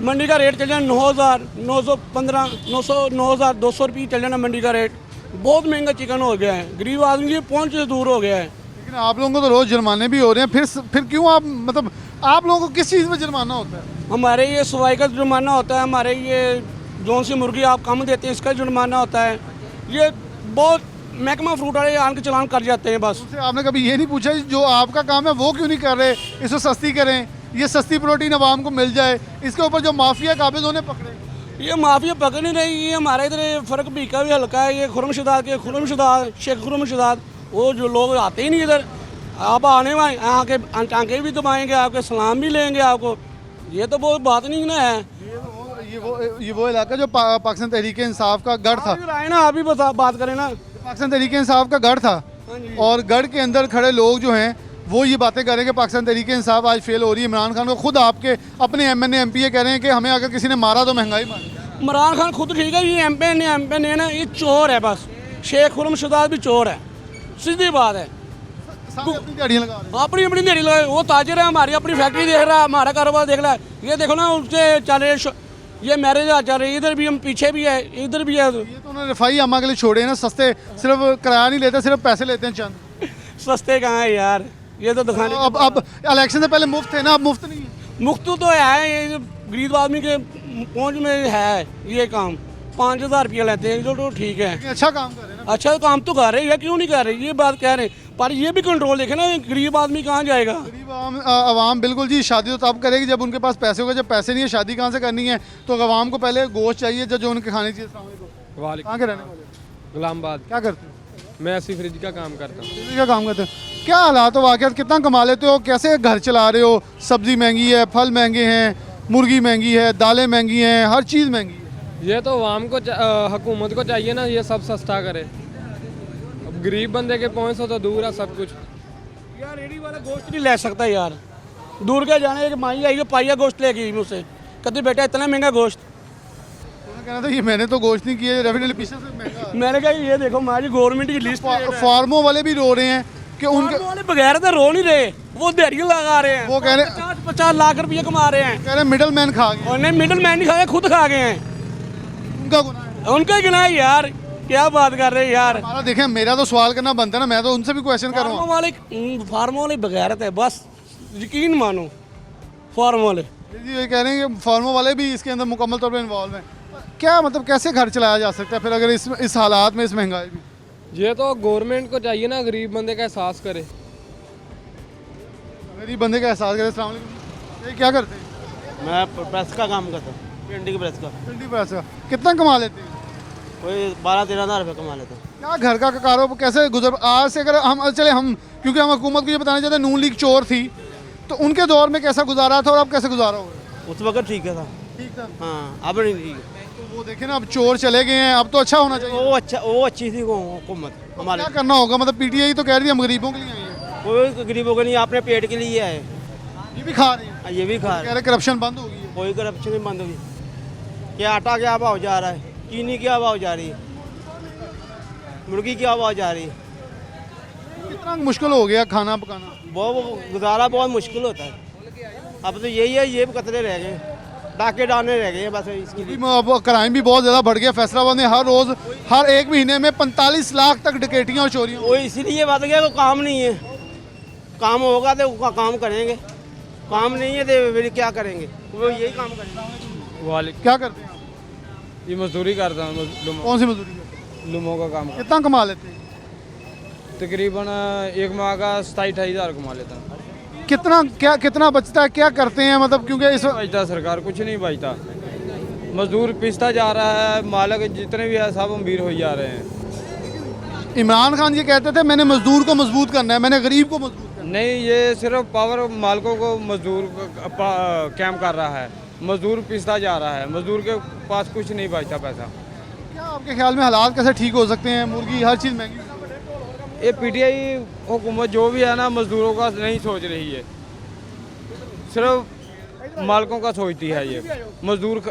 मंडी का रेट चल जाना 9000, 915, 9200 रुपये चल जाना मंडी का रेट। बहुत महंगा चिकन हो गया है, गरीब आदमी की पहुंच से दूर हो गया है। लेकिन आप लोगों को तो रोज़ जुर्माने भी हो रहे हैं, फिर क्यों आप, मतलब आप लोगों को किस चीज़ में जुर्माना होता है? हमारे ये सवाई का जुर्माना होता है, हमारे ये जौन सी मुर्गी आप कम देते हैं इसका जुर्माना होता है। ये बहुत महकमा फ्रूट वाले आन के चलान कर जाते हैं बस। उससे आपने कभी ये नहीं पूछा जो आपका काम है वो क्यों नहीं कर रहे, इसको सस्ती करें, ये सस्ती प्रोटीन आवाम को मिल जाए। इसके ऊपर जो माफिया काबिज होने पकड़े, ये माफिया पकड़ नहीं रही। ये हमारे इधर फ़र्क बीका भी हल्का है। ये खुरमशदाद के खुरमशदाद शेख खुरमशदाद, वो जो लोग आते ही नहीं इधर, आप आने वाले आके टांके भी दबाएंगे, आपके सलाम भी लेंगे आपको। ये तो बहुत बात नहीं ना है। ये वो इलाका जो पाकिस्तान तहरीक इंसाफ का गढ़ था। आए ना, आप ही बात करें ना। पाकिस्तान तहरीक इंसाफ का गढ़ था, और गढ़ के अंदर खड़े लोग जो हैं वो ये बातें कर रहे हैं कि पाकिस्तान तहरीक इंसाफ आज फेल हो रही है। इमरान खान को खुद आपके अपने MNA MPA कह रहे हैं कि हमें अगर किसी ने मारा तो महंगाई मारी। इमरान खान खुद ठीक है, ये MP ना, ये चोर है बस। शेख खुरमशदाद भी चोर है, सीधी बात है। अपनी दिहाड़ियाँ लगा रहे हैं। अपनी दिहाड़ी लगाए। वो ताजिर है, हमारी अपनी फैक्ट्री देख रहा है, हमारा कारोबार देख रहा है। ये देखो ना, उससे चल रहे ये मैरिज चल रही है, इधर भी हम पीछे भी है, इधर भी है। ये तो उन्होंने रफाई अम्मा के लिए छोड़े हैं ना, सस्ते, सिर्फ किराया नहीं लेते, सिर्फ पैसे लेते हैं चंद। सस्ते कहाँ है यार, ये तो दिखाने। अब इलेक्शन से पहले मुफ्त है ना, अब मुफ्त नहीं है। मुफ्त तो है, ये गरीब आदमी के पहुँच में है ये काम। 5000 रुपया लेते हैं जो, तो ठीक है, अच्छा काम कर रहे हैं ना। अच्छा काम तो कर रहे हैं, क्यों नहीं कर रहे, ये बात कह रहे हैं। पर ये भी कंट्रोल देखे ना, गरीब आदमी कहाँ जाएगा। गरीब आवाम बिल्कुल जी, शादी तो तब करेगी जब उनके पास पैसे होगा। जब पैसे नहीं है, शादी कहाँ से करनी है? तो आवाम को पहले गोश्त चाहिए जो उनके खाने चाहिए। कहाँ के रहने वाले? गुलामबाद। क्या करते हैं? मैं ऐसी फ्रिज का काम करता हूँ। बिजली का काम करते हैं। क्या हालात हो वाकई, कितना कमा लेते हो, कैसे घर चला रहे हो? सब्जी महंगी है, फल महंगे हैं, मुर्गी महंगी है, दालें महंगी हैं, हर चीज़ महंगी है। ये तो आवाम को हुकूमत को चाहिए ना, ये सब सस्ता करे। अब गरीब बंदे के पहुँच से तो दूर है सब कुछ। यार रेडी वाला गोश्त नहीं ले सकता यार, दूर क्या जाने। एक माई आई पाइया गोश्त ले गई मुझसे, कहती बेटा इतना महंगा गोश्त। उन्होंने कहना था ये मैंने तो गोश्त नहीं किया, डेफिनेटली पीछे से महंगा। मैंने कहा ये देखो हमारी गवर्नमेंट की लिस्ट। फार्मों वाले भी रो रहे हैं कि उनके वाले बगैर तो रो नहीं रहे, वो दिहाड़ियाँ लगा रहे हैं। वो कह रहे 50 लाख रुपये कमा रहे हैं। कह रहे मिडल मैन खा गए। और नहीं, मिडल मैन नहीं खा गए, खुद खा गए हैं। उनका गुनाह है। उनका ही गिना है यार, क्या बात कर रहे हैं यार। हमारा देखें, मेरा तो सवाल करना बनता है ना, मैं तो उनसे भी क्वेश्चन करूँगा। फार्मों वाले बगैरत है बस, यकीन मानो। फार्म वाले जी ये कह रहे हैं कि फार्मों वाले भी इसके अंदर मुकम्मल तौर पर इन्वॉल्व हैं। क्या मतलब कैसे घर चलाया जा सकता है फिर अगर इस हालात में, इस महंगाई में? ये तो गवर्नमेंट को चाहिए ना, गरीब बंदे का एहसास करे। गरीब बंदे का एहसास करे। अस्सलाम वालेकुम। ये क्या करते हैं? मैं प्रेस का काम करता हूँ, पेंटिंग प्रेस का। ट्वेंटी पैसा कितना कमा लेते हैं? कोई 12-13 हज़ार रुपये कमा लेता हूँ। क्या घर का कारोबार कैसे गुजर? आज से अगर हम चले, हम क्योंकि हम हुकूमत को ये बताना चाहते हैं नून लीग चोर थी, तो उनके दौर में कैसा गुजारा था और अब कैसे गुजारा होगा? उस वक्त ठीक है था। ठीक था। हाँ, अब नहीं ठीक है। तो वो देखे ना, अब चोर चले गए हैं, अब तो अच्छा होना चाहिए। वो अच्छी थी हुकूमत हमारे। क्या करना होगा? मतलब PTI तो कह रही है हम गरीबों के लिए आई है। कोई गरीबों को नहीं, अपने पेट के लिए है। ये भी खा रही है। ये भी खा कह रहे करप्शन बंद होगी। कोई करप्शन नहीं बंद हुई। क्या आटा क्या भाव जा रहा है? चीनी क्या भाव जा रही है, मुर्गी क्या भाव जा रही है। कितना मुश्किल हो गया खाना पकाना। बहुत गुजारा बहुत मुश्किल होता है। अब तो यही है, ये कतरे रह गए, डाके डालने रह गए हैं बस इसकी। अब क्राइम भी बहुत ज़्यादा बढ़ गया। फैसलाबाद में हर रोज़ हर एक महीने में 45 लाख तक डकैतियाँ और चोरियाँ। वो इसीलिए बढ़ गया तो काम नहीं है। काम होगा तो काम करेंगे, काम नहीं है तो फिर क्या करेंगे, वो यही काम करेंगे। वाले क्या करते हैं आप? ये मजदूरी करता हूँ, कौन सी मजदूरी करते हैं? लुमों का काम। कितना कमा लेते हैं? तकरीबन एक माह का 27-28 हज़ार कमा लेता हूँ। कितना बचता है, क्या करते हैं मतलब, क्योंकि इस बचता सरकार कुछ नहीं बचता, मजदूर पिसता जा रहा है, मालिक जितने भी है सब अमीर हो जा रहे हैं। इमरान खान ये कहते थे मैंने मजदूर को मजबूत करना है, मैंने गरीब को मजबूत करना नहीं, ये सिर्फ पावर मालिकों को मजदूर कैम कर रहा है, मजदूर पिसता जा रहा है, मजदूर के पास कुछ नहीं बचता पैसा। है। क्या आपके ख्याल में हालात कैसे ठीक हो सकते हैं? मुर्गी हर चीज़ महंगी। ये पीटीआई हुकूमत जो भी है ना मजदूरों का नहीं सोच रही है, सिर्फ मालिकों का सोचती है। ये मजदूर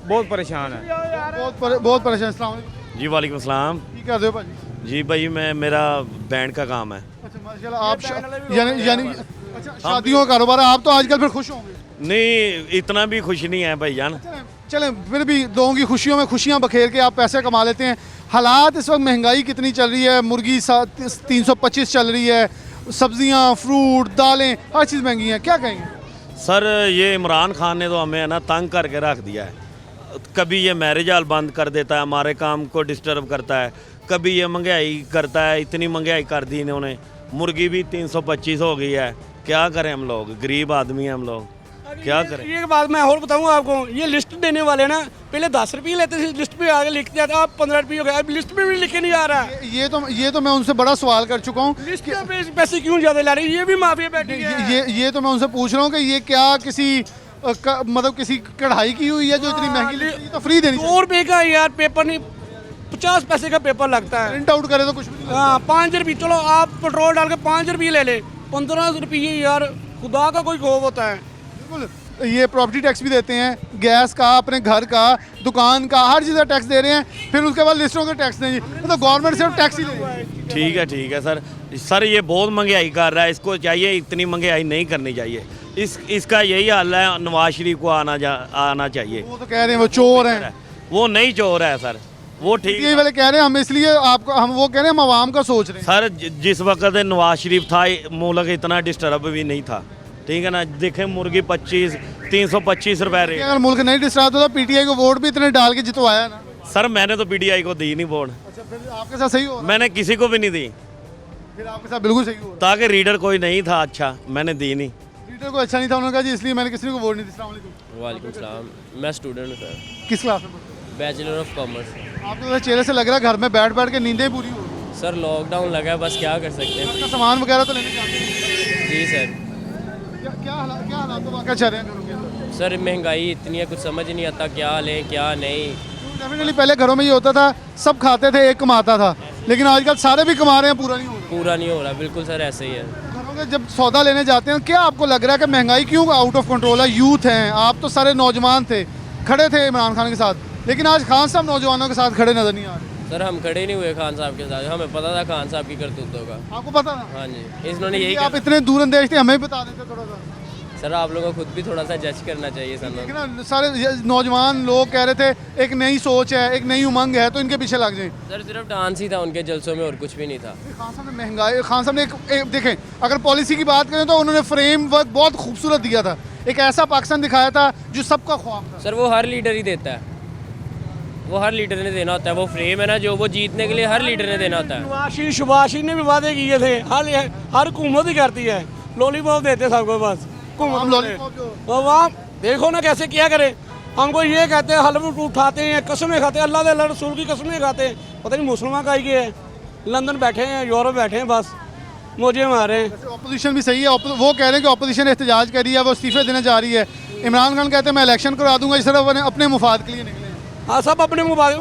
बहुत परेशान है, बहुत परेशान। अस्सलाम वालेकुम। जी वालेकुम सलाम। ठीक कर दो भाजी। जी भाई मेरा बैंड का काम है। अच्छा माशाल्लाह। आप यानी अच्छा शादियों का कारोबार है, आप तो आजकल फिर खुश होंगे। नहीं इतना भी खुश नहीं है भाईजान। चलें फिर भी लोगों की खुशियों में खुशियां बखेर के आप पैसे कमा लेते हैं। हालात इस वक्त महंगाई कितनी चल रही है, मुर्गी 325 चल रही है, सब्जियां, फ्रूट, दालें, हर चीज़ महंगी है, क्या कहेंगे? सर ये इमरान खान ने तो हमें है ना तंग करके रख दिया है। कभी ये मैरिज हॉल बंद कर देता है, हमारे काम को डिस्टर्ब करता है, कभी ये महंगाई करता है, इतनी महंगाई कर दी इन्होंने। मुर्गी भी 325 हो गई है, क्या करें हम लोग, गरीब आदमी हैं हम लोग, क्या करें। ये बात मैं और बताऊंगा आपको, ये लिस्ट देने वाले ना पहले 10 रुपये लेते थे, लिस्ट पे आगे लिख दिया था, अब 15 रुपये हो गया, अब लिस्ट पे भी लिखे नहीं आ रहा है। ये तो मैं उनसे बड़ा सवाल कर चुका हूँ। लिस्ट पे पैसे क्यों ज़्यादा ला रहे हैं, ये भी माफिया बैठी है। ये तो मैं उनसे पूछ रहा हूँ कि ये क्या किसी मतलब किसी कढ़ाई की हुई है जो इतनी महंगी लिस्ट, ये तो फ्री देनी चाहिए। 2 रुपये का यार पेपर नहीं, 50 पैसे का पेपर लगता है। प्रिंट आउट करे तो कुछ भी नहीं। हाँ 5 रुपये, चलो आप पेट्रोल डाल के 5 रुपये ले ले, 15 रुपये यार, खुदा का कोई खौफ होता है। बिल्कुल। ये प्रॉपर्टी टैक्स भी देते हैं, गैस का, अपने घर का, दुकान का, हर चीज़ का टैक्स दे रहे हैं, फिर उसके बाद लिस्टों का टैक्स नहीं। तो गवर्नमेंट सिर्फ टैक्स ही ले रही है। ठीक है सर ये बहुत महंगाई कर रहा है, इसको चाहिए इतनी महंगाई नहीं करनी चाहिए। इसका यही हाल है, नवाज शरीफ को आना चाहिए। वो तो कह रहे हैं वो चोर हैं। वो नहीं चोर है सर, वो ठीक ये वाले कह रहे हैं हम, इसलिए आपको हम वो कह रहे हैं हम आवाम का सोच रहे हैं। सर जिस वक्त नवाज शरीफ था मुल्क इतना डिस्टर्ब भी नहीं था, ठीक है ना। देखें मुर्गी 325 रुपए रेट। अगर मुल्क नहीं डिस्टर्ब होता, पीटीआई को वोट भी इतने डाल के जितवाया ना। सर मैंने तो पीटीआई को दी नहीं वोट। अच्छा फिर आपके साथ सही हो रहा है? मैंने किसी को भी नहीं दी, फिर आपके साथ बिल्कुल सही हो रहा ताकि रीडर कोई नहीं था अच्छा, मैंने दी नहीं। है। लीडर को अच्छा नहीं था, उन्होंने कहा जी इसलिए मैंने किसी को वोट नहीं दी। अस्सलाम वालेकुम। वालेकुम सलाम। मैं स्टूडेंट हूँ सर, किस क्लास में पढ़ते हो? Bachelor of commerce. आपको तो चेहरे से लग रहा है घर में बैठ बैठ के नींदें पूरी हो रही हैं। सर लॉकडाउन लगा है, बस क्या कर सकते हैं। घर का सामान वगैरह तो लेने जाते हैं। जी सर। क्या हालात तो वाकई चल रहे हैं घरों के अंदर? सर महंगाई इतनी है, कुछ समझ नहीं आता क्या लें क्या नहीं। डेफिनेटली पहले घरों में ये होता था, सब खाते थे, एक कमाता था, लेकिन आजकल सारे भी कमा रहे हैं, पूरा नहीं हो रहा। पूरा नहीं हो रहा, बिल्कुल सर ऐसे ही है। घरों के जब सौदा लेने जाते हैं, क्या आपको लग रहा है कि महंगाई क्यों आउट ऑफ कंट्रोल है? यूथ हैं, आप तो सारे नौजवान थे, खड़े थे इमरान खान के साथ, लेकिन आज खान साहब नौजवानों के साथ खड़े नजर नहीं आ रहे। सर हम खड़े नहीं हुए खान साहब के साथ, हमें पता था खान साहब की करतूतों का। आपको पता था? हाँ जी, इन्होंने यही आप इतने दूर अंदेश थे, हमें भी बता देते थोड़ा सा। सर आप लोगों को खुद भी थोड़ा सा जज करना चाहिए सर। लेकिन ना सारे नौजवान लोग कह रहे थे एक नई सोच है, एक नई उमंग है, तो इनके पीछे लग जाएं। सर सिर्फ डांस ही था उनके जलसों में और कुछ भी नहीं था। खान साहब ने महंगाई, खान साहब ने एक देखें, अगर पॉलिसी की बात करें तो उन्होंने फ्रेम वर्क बहुत खूबसूरत दिया था, एक ऐसा पाकिस्तान दिखाया था जो सबका ख्वाब था। सर वो हर लीडर ही देता है, वो हर लीडर ने देना होता है, वो फ्रेम है ना जो वो जीतने के लिए हर लीडर ने देना होता है। नवाशी शुभाशी ने भी वादे किए थे, हर हुकूमत ही करती है, लॉलीपॉप देते सबको बस। आवाम देखो ना कैसे क्या करे, हमको ये कहते हैं हलवा उठाते हैं, कसमें खाते हैं, अल्लाह के रसूल की कसमें खाते हैं, पता नहीं मुसलमान का ही है, लंदन बैठे हैं, यूरोप बैठे हैं, बस मौजे मारे हैं। ऑपोजिशन भी सही है, वो कह रहे हैं कि ऑपोजिशन एहतजाज कर रही है, वो इस्तीफे देने जा रही है। इमरान खान कहते हैं मैं इलेक्शन करा दूंगा, इस तरह अपने मुफाद के लिए निकले। हाँ सब अपने मुबारक,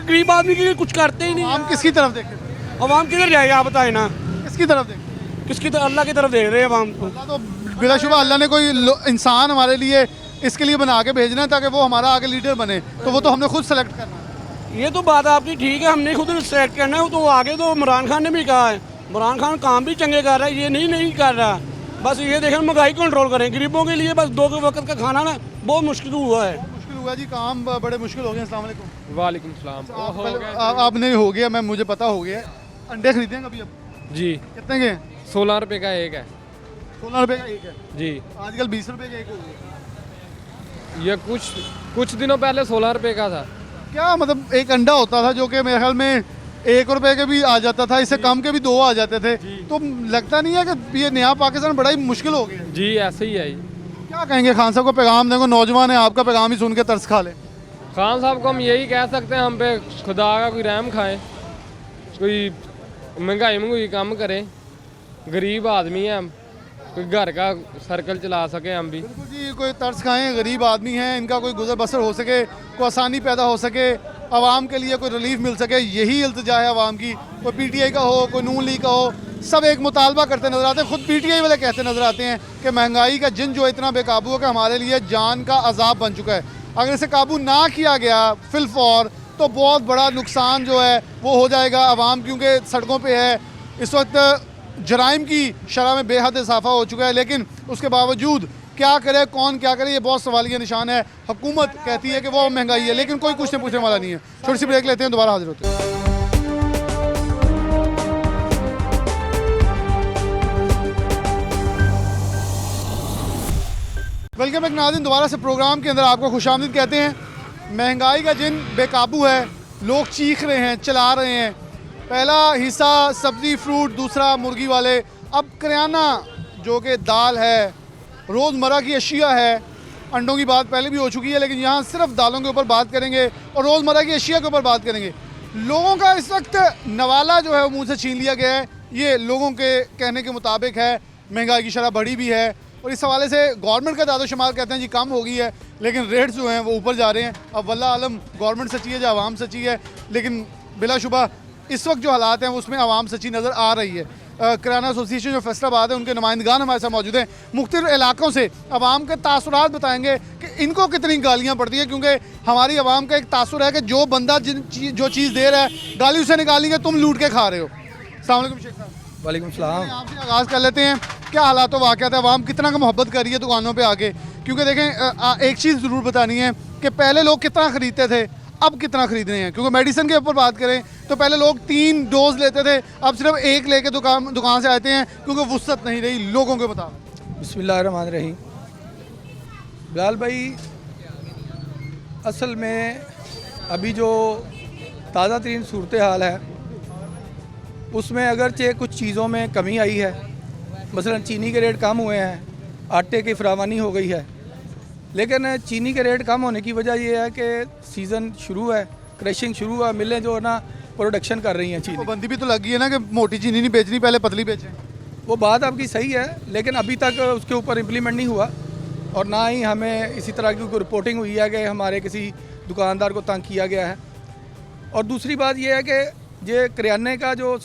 गरीब आदमी के लिए कुछ करते ही नहीं। आम किसकी तरफ देखे? अवाम किधर जाएगा आप बताए ना, किसकी तरफ देखे? किसकी तरफ? अल्लाह की तरफ देख रहे हैं अवाम को। अल्लाह तो बिलाशुबा अल्लाह ने कोई इंसान हमारे लिए इसके लिए बना के भेजना है ताकि वो हमारा आगे लीडर बने, तो वो तो हमने खुद सेलेक्ट करना है। ये तो बात आपकी ठीक है, हमने खुद सेलेक्ट करना है। तो आगे तो इमरान खान ने भी कहा है, इमरान खान काम भी चंगे कर रहा है, ये नहीं कर रहा। बस ये देखें महंगाई कंट्रोल करें, गरीबों के लिए बस 2 वक्त का खाना ना बहुत मुश्किल हुआ है। मुश्किल हुआ जी, काम बड़े मुश्किल हो गए। अस्सलाम वालेकुम। वालेकुम सलाम। आपने हो गया, मैं मुझे पता हो गया। अंडे खरीदे हैं कभी अब? जी, कितने के? 16 रुपये का एक है 16 रुपये का एक है जी। आजकल 20 रुपये का एक हो गया। ये कुछ दिनों पहले 16 रुपये का था। क्या मतलब एक अंडा होता था जो कि मेरे ख्याल में 1 रुपये के भी आ जाता था, इससे कम के भी 2 आ जाते थे। तो लगता नहीं है कि ये नया पाकिस्तान बड़ा ही मुश्किल हो गया? जी ऐसे ही है। क्या कहेंगे खान साहब को? पैगाम देंगे, नौजवान है, आपका पैगाम ही सुन के तरस खा ले। खान साहब को हम यही कह सकते हैं, हम पे खुदा का कोई रहम खाए, कोई महंगाई कम करें। गरीब आदमी है हम, कोई घर का सर्कल चला सके हम भी। बिल्कुल जी, कोई तरस खाएं, गरीब आदमी हैं, इनका कोई गुजर बसर हो सके, कोई आसानी पैदा हो सके, आवाम के लिए कोई रिलीफ मिल सके, यही इल्तिजा है आवाम की। कोई पीटीआई का हो, कोई नून लीग का हो, सब एक मुतालबा करते नजर आते हैं। खुद पीटीआई वाले कहते नजर आते हैं कि महंगाई का जिन जो इतना बेकाबू है कि हमारे लिए जान का अजाब बन चुका है। अगर इसे काबू ना किया गया फिलफौर तो बहुत बड़ा नुकसान जो है वो हो जाएगा आवाम, क्योंकि सड़कों पे है इस वक्त जराइम की शरह में बेहद इजाफा हो चुका है। लेकिन उसके बावजूद क्या करे, कौन क्या करे, ये बहुत सवालिया निशान है। हुकूमत कहती है कि वो महंगाई है, लेकिन कोई कुछ नहीं पूछने वाला नहीं है। छोटी सी ब्रेक लेते हैं, दोबारा हाजिर होते हैं। वेलकम एक नाज़रीन, दोबारा से प्रोग्राम के अंदर आपको खुशामदीद कहते हैं। महंगाई का जिन बेकाबू है, लोग चीख रहे हैं, चिल्ला रहे हैं। पहला हिस्सा सब्ज़ी फ्रूट, दूसरा मुर्गी वाले, अब करियाना जो कि दाल है, रोज़मर्रा की अशिया है। अंडों की बात पहले भी हो चुकी है, लेकिन यहाँ सिर्फ दालों के ऊपर बात करेंगे और रोज़मर्रा की अशिया के ऊपर बात करेंगे। लोगों का इस वक्त नवाला जो है वो मुँह से छीन लिया गया है। ये लोगों के कहने के मुताबिक है। महंगाई की शरह बढ़ी भी है और इस हवाले से गवर्नमेंट का दादो शुमार कहते हैं जी कम हो गई है, लेकिन रेट्स जो हैं वो ऊपर जा रहे हैं। अब वल्लाह आलम गवर्नमेंट सच्ची है या आवाम सच्ची है, लेकिन बिलाशुबा इस वक्त जो हालात हैं उसमें आवाम सच्ची नज़र आ रही है। किराना एसोसिएशन जो फैसलाबाद है, उनके नुमाइंदगान हमारे साथ मौजूद हैं। मुख्तलिफ इलाकों से आवाम के तासुरात बताएंगे कि इनको कितनी गालियाँ पड़ती हैं, क्योंकि हमारी आवाम का एक तासुर है कि जो बंदा जो चीज़ दे रहा है गाली उसे निकालेंगे, तुम लूट के खा रहे हो। अस्सलाम वालेकुम शेख साहब। वालेकुम सलाम। आपसे आगाज़ कर लेते हैं, क्या हालात वाक़यात है, आवाम कितना का मोहब्बत कर रही है दुकानों पे आके? क्योंकि देखें एक चीज़ ज़रूर बतानी है कि पहले लोग कितना ख़रीदते थे, अब कितना ख़रीद रहे हैं। क्योंकि मेडिसिन के ऊपर बात करें तो पहले लोग 3 डोज लेते थे, अब सिर्फ 1 लेके दुकान से आते हैं, क्योंकि वुसअत नहीं रही लोगों के मुताबिक। बिस्मिल्लाहिर्रहमानिर्रहीम। बिलाल भाई, असल में अभी जो ताज़ा तरीन सूरत हाल है उसमें अगरचे कुछ चीज़ों में कमी आई है। मसलन चीनी के रेट कम हुए हैं, आटे की फरावानी हो गई है, लेकिन चीनी के रेट कम होने की वजह यह है कि सीज़न शुरू है, क्रशिंग शुरू है, मिलें जो है ना प्रोडक्शन कर रही हैं। चीनी पाबंदी भी तो लगी है ना कि मोटी चीनी नहीं बेचनी, पहले पतली बेचें। वो बात आपकी सही है, लेकिन अभी तक उसके ऊपर इम्प्लीमेंट नहीं हुआ और ना ही हमें इसी तरह की कोई रिपोर्टिंग हुई है कि हमारे किसी दुकानदार को तंग किया गया है। और दूसरी बात यह है कि ये करियाने का जो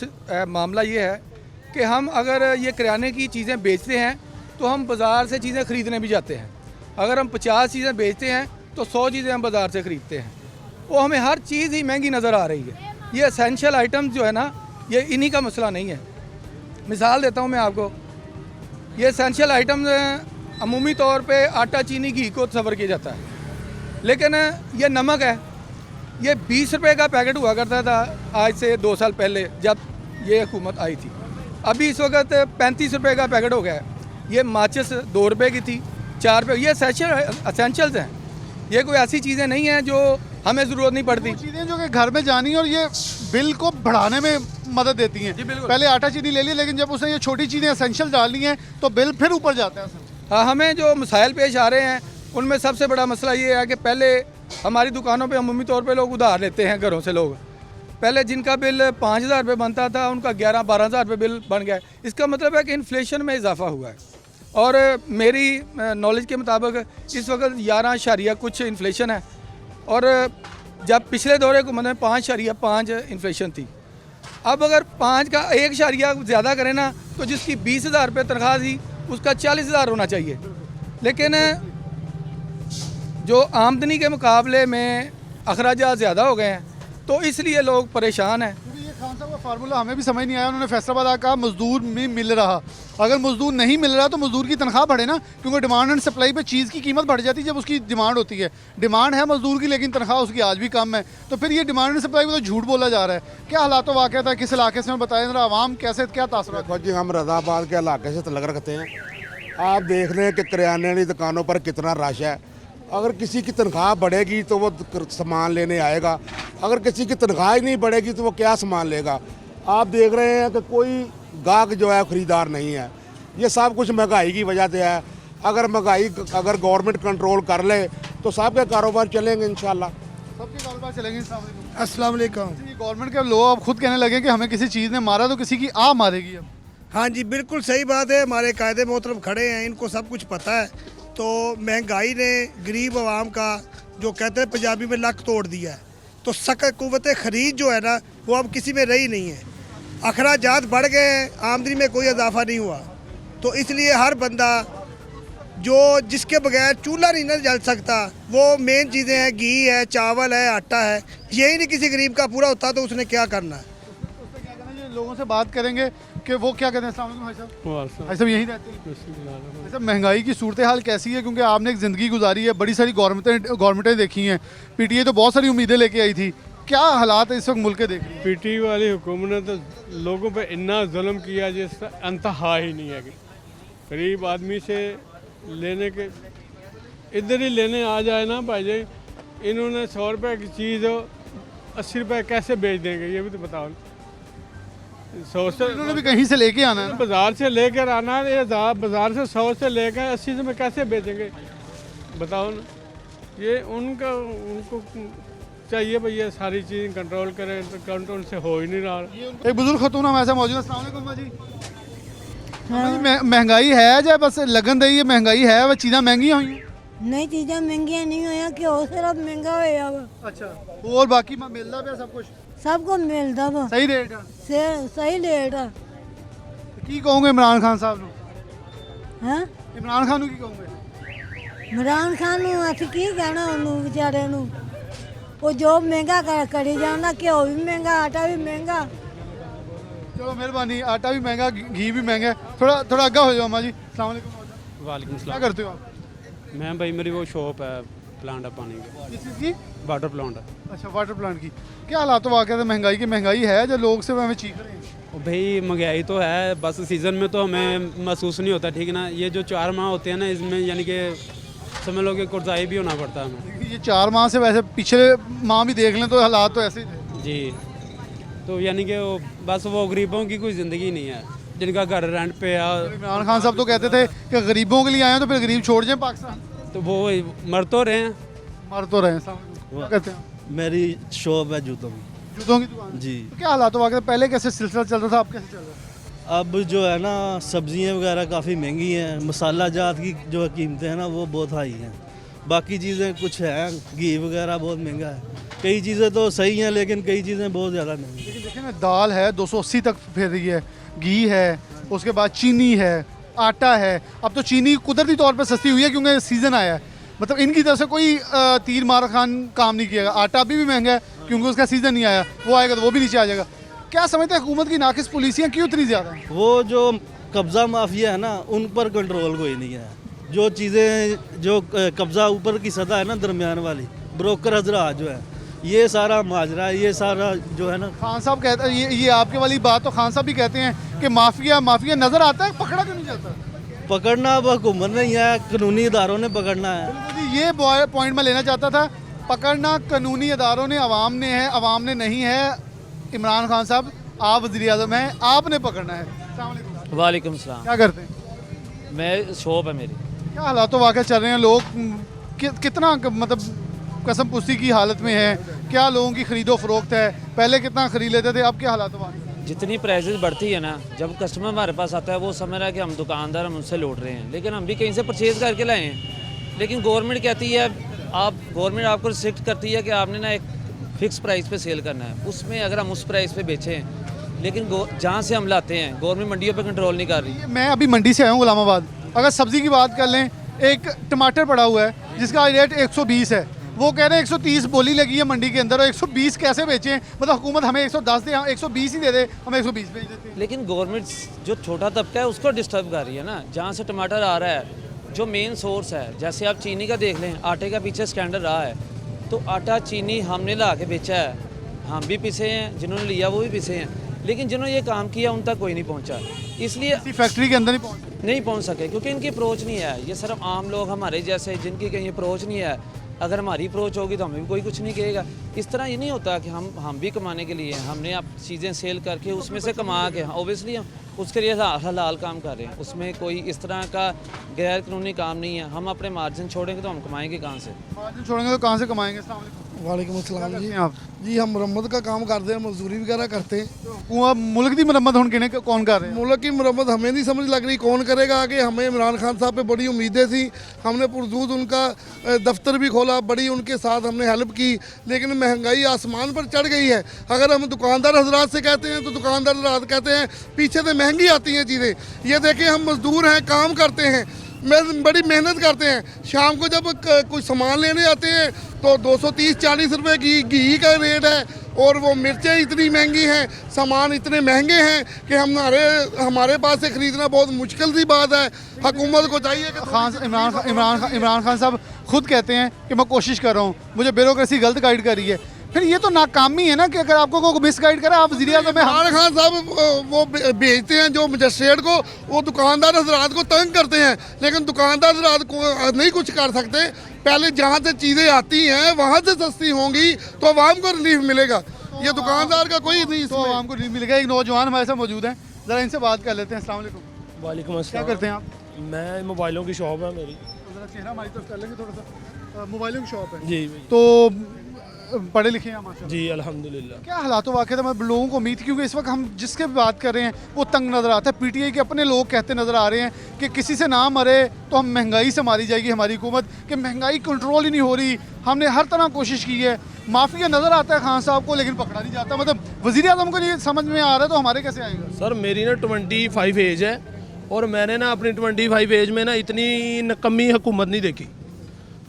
मामला ये है कि हम अगर ये करियाने की चीज़ें बेचते हैं तो हम बाज़ार से चीज़ें ख़रीदने भी जाते हैं। अगर हम 50 चीज़ें बेचते हैं तो 100 चीज़ें हम बाज़ार से ख़रीदते हैं। वो हमें हर चीज़ ही महंगी नज़र आ रही है। ये एसेंशियल आइटम्स जो है ना, ये इन्हीं का मसला नहीं है। मिसाल देता हूँ मैं आपको, ये एसेंशियल आइटम्स अमूमी तौर पे आटा, चीनी, घी को तस्वर किया जाता है, लेकिन ये नमक है, ये 20 रुपये का पैकेट हुआ करता था आज से 2 साल पहले जब ये हुकूमत आई थी। अभी इस वक्त 35 रुपये का पैकेट हो गया है। ये माचिस 2 रुपये की थी, 4 रुपये। ये एसेंशियल्स हैं, ये कोई ऐसी चीज़ें नहीं हैं जो हमें ज़रूरत नहीं पड़ती। चीज़ें जो कि घर में जानी है और ये बिल को बढ़ाने में मदद देती हैं। पहले आटा चीनी ले लिया, लेकिन जब उसने ये छोटी चीज़ें एसेंशियल डालनी हैं तो बिल फिर ऊपर जाता है। हाँ, हमें जो मसाइल पेश आ रहे हैं उनमें सबसे बड़ा मसला ये है कि पहले हमारी दुकानों पे अमूमी तौर पे लोग उधार लेते हैं घरों से। लोग पहले जिनका बिल 5,000 रुपये बनता था उनका 11-12,000 रुपये बिल बन गया है। इसका मतलब है कि इन्फ्लेशन में इजाफा हुआ है। और मेरी नॉलेज के मुताबिक इस वक्त 11 कुछ इन्फ्लेशन है, और जब पिछले दौरे को मतलब 5.5 इन्फ्लेशन थी। अब अगर 5 का 1 ज़्यादा करें ना तो जिसकी 20,000 रुपये तनख्वाह थी उसका 40,000 होना चाहिए, लेकिन जो आमदनी के मुकाबले में अखराजात ज़्यादा हो गए हैं, तो इसलिए लोग परेशान हैं। क्योंकि ये खान साहब का फार्मूला हमें भी समझ नहीं आया। उन्होंने फैसलाबाद आकर कहा मजदूर में मिल रहा, अगर मजदूर नहीं मिल रहा तो मजदूर की तनख्वाह बढ़े ना, क्योंकि डिमांड एंड सप्लाई पे चीज़ की कीमत बढ़ जाती है जब उसकी डिमांड होती है। डिमांड है मजदूर की लेकिन तनख्वाह उसकी आज भी कम है, तो फिर ये डिमांड एंड सप्लाई में तो झूठ बोला जा रहा है। क्या हालात वाक़ था, किस इलाके से बताएं जरा, आवाम कैसे क्या तासुरात? देखो जी, हम रज़ाबाद के इलाके से तलक रखते हैं। आप देख रहे हैं कि किराने वाली दुकानों पर कितना रश है। अगर किसी की तनख्वाह बढ़ेगी तो वो सामान लेने आएगा, अगर किसी की तनख्वाह ही नहीं बढ़ेगी तो वो क्या सामान लेगा। आप देख रहे हैं कि कोई गाहक जो है ख़रीदार नहीं है। ये सब कुछ महंगाई की वजह से है। अगर गवर्नमेंट कंट्रोल कर ले तो सबके कारोबार चलेंगे इंशाल्लाह। सबके कारोबार चलेंगे। अस्सलाम वालेकुम। गवर्नमेंट के लोग अब खुद कहने लगे कि हमें किसी चीज़ ने मारा तो किसी की आ मारेगी अब। हाँ जी, बिल्कुल सही बात है। हमारे कायदे मोहतरम खड़े हैं, इनको सब कुछ पता है। तो महंगाई ने गरीब आवाम का, जो कहते हैं पंजाबी में, लक तोड़ दिया है। तो सख्त कुव्वत ख़रीद जो है ना, वो अब किसी में रही नहीं है। अखराजात बढ़ गए हैं, आमदनी में कोई इजाफा नहीं हुआ। तो इसलिए हर बंदा जो जिसके बगैर चूल्हा नहीं ना जल सकता, वो मेन चीज़ें हैं, घी है, चावल है, आटा है, यही नहीं किसी गरीब का पूरा होता तो उसने क्या करना है। लोगों से बात करेंगे कि वो क्या कहते हैं। अस्सलाम वालेकुम भाई साहब। भाई साहब यहीं रहते हैं? भाई साहब, महंगाई की सूरत हाल कैसी है? क्योंकि आपने एक ज़िंदगी गुजारी है, बड़ी सारी गवर्नमेंटें देखी हैं, पीटीआई तो बहुत सारी उम्मीदें लेके आई थी। क्या हालात है इस वक्त मुल्क के देख रही है? पीटी वाली हुकूमत ने तो लोगों पे इतना जुल्म किया जिसका अंतहा ही नहीं है। गरीब आदमी से लेने के इधर ही लेने आ जाए ना भाई जी, इन्होंने 100 रुपये की चीज़ 80 रुपये कैसे बेच देंगे, ये भी तो बताओ। 100 से इन्होंने भी कहीं से लेके आना है ना। बाज़ार से लेकर आना है, ये बाज़ार से 100 से लेकर 80 में कैसे बेचेंगे बताओ ना। ये उनको चाहिए भैया सारी चीज़ कंट्रोल करें, तो कंट्रोल से हो ही नहीं रहा। एक बुजुर्ग खतून हमारे साथ मौजूद है। अस्सलाम वालेकुम जी। महंगाई है या बस लगन रही है? महंगाई है, वह चीज़ें महंगी हुई हैं? नहीं, चीज़ें महंगियाँ नहीं हुई, कि हो सिर्फ महंगा होया वा। अच्छा, और बाकी मिलता पे सब कुछ? सब कुछ मिलता वा, सही रेट है? सही रेट है। की कहूँगे इमरान खान साहब ਨੂੰ? हैं? इमरान खान ਨੂੰ की कहूँगे? इमरान खान ਨੂੰ ਅਸੀਂ ਕੀ ਕਹਿਣਾ ਉਹਨੂੰ ਵਿਚਾਰੇ ਨੂੰ? ਉਹ ਜੋ ਮਹਿੰਗਾ ਕਰੀ ਜਾਂਦਾ, ਘਿਓ ਵੀ ਮਹਿੰਗਾ, ਆਟਾ ਵੀ ਮਹਿੰਗਾ। चलो मेहरबानी। आटा भी महंगा, घी भी महंगा है। थोड़ा आगे हो जाओ अम्मा जी। अस्सलाम वालेकुम। वालेकुम क्या सलाम। करते हो आप? मैं भाई मेरी वो शॉप है, प्लांट है पानी का, किस चीज़ की? Water plant. अच्छा, वाटर प्लांट की। क्या हालात वाक़ है? महंगाई की महंगाई है जो लोग से हमें चीख रहे हैं? और भाई महंगाई तो है, बस सीज़न में तो हमें महसूस नहीं होता, ठीक है ना। ये जो 4 माह होते हैं ना, इसमें यानी कि समझ लो कि कुर्जाई भी होना पड़ता है हमें। ये 4 माह से, वैसे पिछले माह भी देख लें तो हालात तो ऐसे ही थे जी। तो यानी कि वो बस वो गरीबों की कोई ज़िंदगी नहीं है, जिनका घर रेंट पे है। इमरान खान साहब तो कहते थे कि गरीबों के लिए आए हैं तो फिर गरीब छोड़ जाएं पाकिस्तान। तो वो मर तो रहे हैं। मर तो रहे हैं। क्या कहते हैं? मेरी शॉप है जूतों की। जूतों की दुकान जी। तो क्या हालात वाक़? पहले कैसे सिलसिला चल रहा था, अब कैसे चल रहा है? अब जो है ना, सब्जियां वगैरह काफ़ी महंगी हैं, मसाला जात की जो कीमतें हैं ना वो बहुत हाई हैं। बाकी चीज़ें कुछ हैं, घी वगैरह बहुत महंगा है। कई चीज़ें तो सही हैं लेकिन कई चीज़ें बहुत ज़्यादा महंगी। लेकिन देखिए ना, दाल है 280 तक फिर रही है, घी है, उसके बाद चीनी है, आटा है। अब तो चीनी कुदरती तौर पे सस्ती हुई है क्योंकि सीज़न आया है। मतलब इनकी तरफ से कोई तीर मार खान काम नहीं किया। आटा अभी भी महंगा है क्योंकि उसका सीज़न नहीं आया, वो आएगा तो वो भी नीचे आ जाएगा। क्या समझते हैं हुकूमत की नाकिस पॉलिसियाँ क्यों इतनी ज़्यादा हैं? वो जो कब्ज़ा माफिया है ना, उन पर कंट्रोल कोई नहीं है। जो चीज़ें जो कब्ज़ा ऊपर की सतह है ना, दरमियान वाली ब्रोकर हजरात जो है, ये सारा माजरा, ये सारा जो है ना। खान साहब कहते हैं, ये आपके वाली बात तो खान साहब भी कहते हैं कि माफिया नज़र आता है, पकड़ा क्यों नहीं जाता? पकड़ना अब हुकूमत नहीं है, कानूनी इदारों ने पकड़ना है। ये पॉइंट मैं लेना चाहता था। पकड़ना कानूनी इदारों ने, अवाम ने है, अवाम ने नहीं है। इमरान खान साहब, आप वज़ीर आज़म हैं, आपने पकड़ना है। अस्सलाम वालेकुम। वालेकुम सलाम। क्या करते हैं? मैं शॉप है मेरी। क्या हालात तो वाक़ई चल रहे हैं? लोग कितना मतलब कसम पुश्ती की हालत में है? क्या लोगों की खरीदो फरोख्त है? पहले कितना खरीद लेते थे, अब क्या हालात वाक़ई? जितनी प्राइसेस बढ़ती है ना, जब कस्टमर हमारे पास आता है वो समझ रहा है कि हम दुकानदार, हम उनसे लूट रहे हैं, लेकिन हम भी कहीं से परचेज़ करके लाए हैं। लेकिन गवर्नमेंट कहती है, गवर्नमेंट आपको रिस्ट्रिक्ट करती है कि आपने ना एक फ़िक्स प्राइस पे सेल करना है। उसमें अगर हम उस प्राइस पे बेचें, लेकिन जहाँ से हम लाते हैं गवर्नमेंट मंडियों पे कंट्रोल नहीं कर रही। मैं अभी मंडी से आया हूँ, गुलामाबाद। अगर सब्ज़ी की बात कर लें एक टमाटर पड़ा हुआ है जिसका रेट 120 है, वो कह रहे हैं 130 बोली लगी है मंडी के अंदर और 120 कैसे बेचें? मतलब हुकूमत हमें 110 दे, 120 ही दे दे, हम 120 बेच देते हैं। लेकिन गवर्नमेंट जो छोटा तबका है उसको डिस्टर्ब कर रही है ना। जहाँ से टमाटर आ रहा है, जो मेन सोर्स है, जैसे आप चीनी का देख लें, आटे का पीछे स्कैंडल रहा है, तो आटा चीनी हमने ला के बेचा है, हम भी पिसे हैं, जिन्होंने लिया वो भी पिसे हैं, लेकिन जिन्होंने ये काम किया उन तक कोई नहीं पहुंचा, इसलिए फैक्ट्री के अंदर नहीं पहुंच सके क्योंकि इनकी अप्रोच नहीं है। ये सिर्फ आम लोग हमारे जैसे जिनकी कहीं अप्रोच नहीं है, अगर हमारी अप्रोच होगी तो हमें भी कोई कुछ नहीं कहेगा। इस तरह ये नहीं होता कि हम भी कमाने के लिए हमने आप चीज़ें सेल करके उसमें से कमा के, ओबियसली हम उसके लिए हलाल काम कर रहे हैं, उसमें कोई इस तरह का गैर कानूनी काम नहीं है। हम अपने मार्जिन छोड़ेंगे तो हम कमाएंगे कहाँ से? मार्जिन छोड़ेंगे तो कहाँ से कमाएंगे? वालेकुम अस्सलाम जी। जी हम मुरम्मत का काम करते हैं, मजदूरी वगैरह करते हैं। मुल्क की मुरम्मत हुण किने कौन कर रहे हैं? मुल्क की मुरम्मत हमें नहीं समझ लग रही कौन करेगा आगे। हमें इमरान खान साहब पे बड़ी उम्मीदें थी, हमने पुरजूद उनका दफ्तर भी खोला, बड़ी उनके साथ हमने हेल्प की, लेकिन महंगाई आसमान पर चढ़ गई है। अगर हम दुकानदार हजरात से कहते हैं तो दुकानदार हजरात कहते हैं पीछे से महंगी आती हैं चीज़ें। ये देखें हम मजदूर हैं, काम करते हैं, बड़ी मेहनत करते हैं, शाम को जब कुछ सामान लेने आते हैं तो 230-40 रुपए की घी का रेट है और वो मिर्चें इतनी महंगी हैं, सामान इतने महंगे हैं कि हमारे पास से ख़रीदना बहुत मुश्किल सी बात है। हुकूमत को चाहिए कि इमरान खान साहब खुद कहते हैं कि मैं कोशिश कर रहा हूँ, मुझे ब्यूरोक्रेसी गलत गाइड कर रही है। फिर ये तो नाकामी है ना कि अगर आपको कोई मिस गाइड करे आप वज़ीर आज़म में। इमरान खान साहब वो भेजते हैं जो मजिस्ट्रेट को, वो दुकानदार हजरात को तंग करते हैं, लेकिन दुकानदार हजरात को नहीं कुछ कर सकते। पहले जहाँ से चीज़ें आती हैं वहाँ से सस्ती होंगी तो आवाम को रिलीफ मिलेगा। ये दुकानदार का कोई नहीं, तो आवाम को रिलीफ मिलेगा। एक नौजवान हमारे साथ मौजूद हैं, ज़रा इनसे बात कर लेते हैं। अस्सलाम वालेकुम। वालेकुम अस्सलाम। क्या करते हैं आप? मैं मोबाइलों की शॉप है मेरी। ज़रा चेहरा हमारी तरफ कर लेंगे थोड़ा सा। मोबाइलों की शॉप है जी। तो पढ़े लिखे हैं माशाल्लाह? जी अल्हम्दुलिल्लाह। क्या हालात वाक़ई मैं लोगों को उम्मीद, क्योंकि इस वक्त हम जिसके भी बात कर रहे हैं वो तंग नज़र आता है। पीटीआई के अपने लोग कहते नज़र आ रहे हैं कि किसी से ना मरे तो हम महंगाई से मारी जाएगी हमारी हुकूमत, कि महंगाई कंट्रोल ही नहीं हो रही। हमने हर तरह कोशिश की है, माफिया नज़र आता है खान साहब को लेकिन पकड़ा नहीं जाता। मतलब वज़ीर आज़म को नहीं समझ में आ रहा है तो हमारे कैसे आएगा? सर मेरी ना 25 एज है और मैंने ना अपनी 25 एज में ना इतनी नकम्मी हुकूमत नहीं देखी।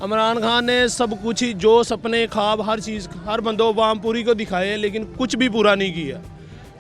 इमरान खान ने सब कुछ ही जो सपने ख्वाब हर चीज़ हर बंदो वाम पूरी को दिखाए, लेकिन कुछ भी पूरा नहीं किया।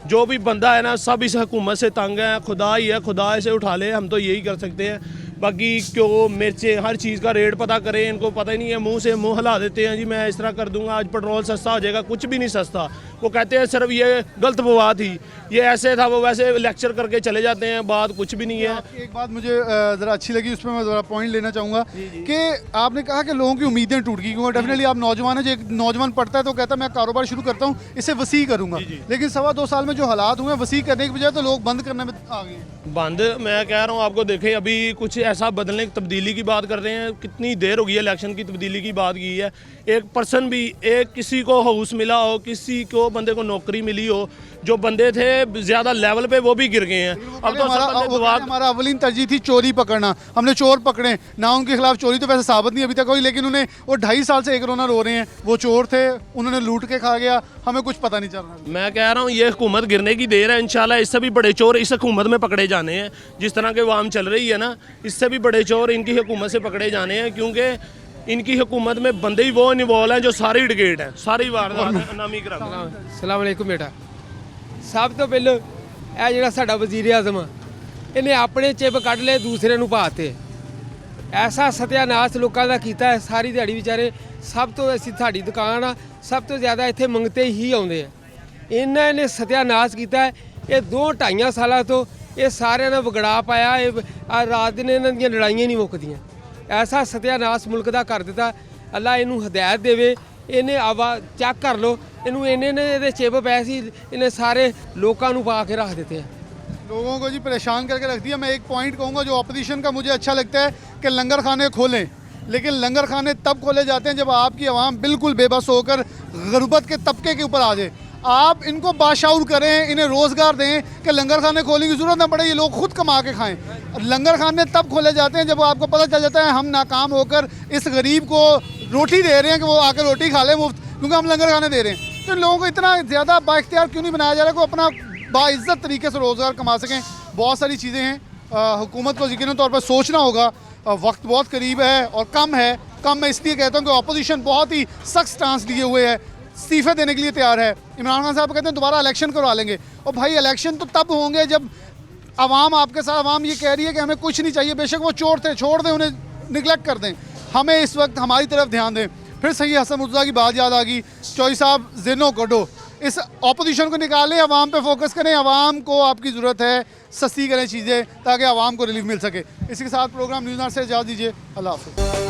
जो भी बंदा है ना सब इस हुकूमत से तंग है। खुदा ही है, खुदा इसे उठा ले, हम तो यही कर सकते हैं। बाकी क्यों मिर्चें हर चीज़ का रेट पता करें, इनको पता ही नहीं है, मुंह से मुंह हिला देते हैं जी मैं इस तरह कर दूंगा, आज पेट्रोल सस्ता हो जाएगा। कुछ भी नहीं सस्ता। वो कहते हैं सिर्फ ये गलत बात थी, ये ऐसे था, वो वैसे लेक्चर करके चले जाते हैं, बात कुछ भी नहीं है। एक बात मुझे ज़रा अच्छी लगी, उस पर मैं ज़रा पॉइंट लेना चाहूँगा कि आपने कहा कि लोगों की उम्मीदें टूट गई, क्योंकि डेफिनेटली आप नौजवान हैं। जो एक नौजवान पढ़ता है तो कहता है मैं कारोबार शुरू करता हूँ, इसे वसी करूँगा, लेकिन 2.25 साल में जो हालात हुए वसी करने की बजाय तो लोग बंद करने में आ गए। बंद मैं कह रहा हूँ आपको, देखें अभी कुछ ऐसा बदलने की तब्दीली की बात कर रहे हैं, कितनी देर हो गई है इलेक्शन की तब्दीली की बात की है। एक पर्सन भी, एक किसी को हाउस मिला हो, किसी को बंदे को नौकरी मिली हो, जो बंदे थे ज़्यादा लेवल पे वो भी गिर गए हैं। अब तो हमारा अवलीन तरजीह थी चोरी पकड़ना, हमने चोर पकड़े ना, उनके खिलाफ चोरी तो वैसे साबित नहीं अभी तक हुई, लेकिन उन्हें वो 2.5 साल से एक रोना रो रहे हैं। वो चोर थे, उन्होंने लूट के खा गया, हमें कुछ पता नहीं चल रहा। मैं कह रहा हूँ ये हुकूमत गिरने की देर है, इंशाल्लाह इससे भी बड़े चोर इस हुकूमत में पकड़े जाने हैं। जिस तरह के वाम चल रही है ना, इससे भी बड़े चोर इनकी हुकूमत से पकड़े जाने हैं, क्योंकि इनकी हुकूमत में बंदे ही वो इन्वॉल्व हैं जो सारी डिगेट है, सारी वारदात नामी करा। अस्सलाम वालेकुम बेटा। ਸਭ ਤੋਂ ਪਹਿਲਾਂ ਇਹ ਜਿਹੜਾ ਸਾਡਾ ਵਜ਼ੀਰ ਆਜ਼ਮ ਆ, ਇਹਨੇ ਆਪਣੇ ਚਿਪ ਕੱਢ ਲਏ, ਦੂਸਰੇ ਨੂੰ ਪਾਤੇ। ਐਸਾ ਸਤਿਆਨਾਸ਼ ਲੋਕਾਂ ਦਾ ਕੀਤਾ ਹੈ, ਸਾਰੀ ਦਿਹਾੜੀ ਵਿਚਾਰੇ। ਸਭ ਤੋਂ ਅਸੀਂ ਸਾਡੀ ਦੁਕਾਨ ਆ, ਸਭ ਤੋਂ ਜ਼ਿਆਦਾ ਇੱਥੇ ਮੰਗਤੇ ਹੀ ਆਉਂਦੇ ਆ। ਇਹਨਾਂ ਨੇ ਸਤਿਆਨਾਸ਼ ਕੀਤਾ ਹੈ। ਇਹ 2-2.5 ਸਾਲਾਂ ਤੋਂ ਇਹ ਸਾਰਿਆਂ ਨੇ ਵਿਗੜਾ ਪਾਇਆ। ਇਹ ਰਾਤ ਦਿਨ ਇਹਨਾਂ ਦੀਆਂ ਲੜਾਈਆਂ ਨਹੀਂ ਮੁੱਕਦੀਆਂ। ਐਸਾ ਸਤਿਆਨਾਸ਼ ਮੁਲਕ ਦਾ ਕਰ ਦਿੱਤਾ। ਅੱਲਾ ਇਹਨੂੰ ਹਦਾਇਤ ਦੇਵੇ। ਇਹਨੇ ਆਵਾ ਚੈੱਕ ਕਰ ਲਓ, ਇਹਨੂੰ ਇਹਨੇ ਨੇ ਇਹਦੇ ਚਿਪ ਪਏ ਸੀ, ਇਹਨੇ ਸਾਰੇ ਲੋਕਾਂ ਨੂੰ ਪਾ ਕੇ ਰੱਖ ਦਿੱਤੇ हैं। लोगों को जी परेशान करके रख दिया। मैं एक पॉइंट कहूँगा जो अपोजिशन का मुझे अच्छा लगता है कि लंगर खाने खोलें, लेकिन लंगर खाने तब खोले जाते हैं जब आपकी आवाम बिल्कुल बेबस होकर गुर्बत के तबके के ऊपर आ जाए। आप इनको बाशाऊर करें, इन्हें रोज़गार दें कि लंगर खाने खोलने की ज़रूरत ना पड़े, ये लोग खुद कमा के खाएं। लंगर खाने तब खोले जाते हैं जब आपको पता चल जाता है हम नाकाम होकर इस गरीब को रोटी दे रहे हैं कि वो आकर रोटी खा ले मुफ्त, क्योंकि हम लंगर खाने दे रहे हैं। तो इन लोगों को इतना ज़्यादा बाइख्तियार क्यों नहीं बनाया जा रहा है कि वो अपना बाइज़्ज़त तरीके से रोज़गार कमा सकें? बहुत सारी चीज़ें हैं हुकूमत को यकीनन तौर पर सोचना होगा। वक्त बहुत करीब है और कम है। कम मैं इसलिए कहता हूँ कि अपोजिशन बहुत ही सख्त स्टांस लिए हुए है, इस्तीफे देने के लिए तैयार है। इमरान खान साहब कहते हैं दोबारा इलेक्शन करवा लेंगे, और भाई इलेक्शन तो तब होंगे जब आवाम आपके साथ, आवाम ये कह रही है कि हमें कुछ नहीं चाहिए, बेशक वो चोर थे, छोड़ दें उन्हें, निगलेक्ट कर दें, हमें इस वक्त हमारी तरफ ध्यान दें। फिर सही हसन मुर्तज़ा की बात याद आ गई, चौधरी साहब ज़िन्नो कटो, इस अपोजिशन को निकालें, आवाम पे फोकस करें, आवाम को आपकी ज़रूरत है, सस्ती करें चीज़ें ताकि आवाम को रिलीफ मिल सके। इसी के साथ प्रोग्राम न्यूज़ 9 से इजाज़त दीजिए, अल्लाह हाफ़िज़।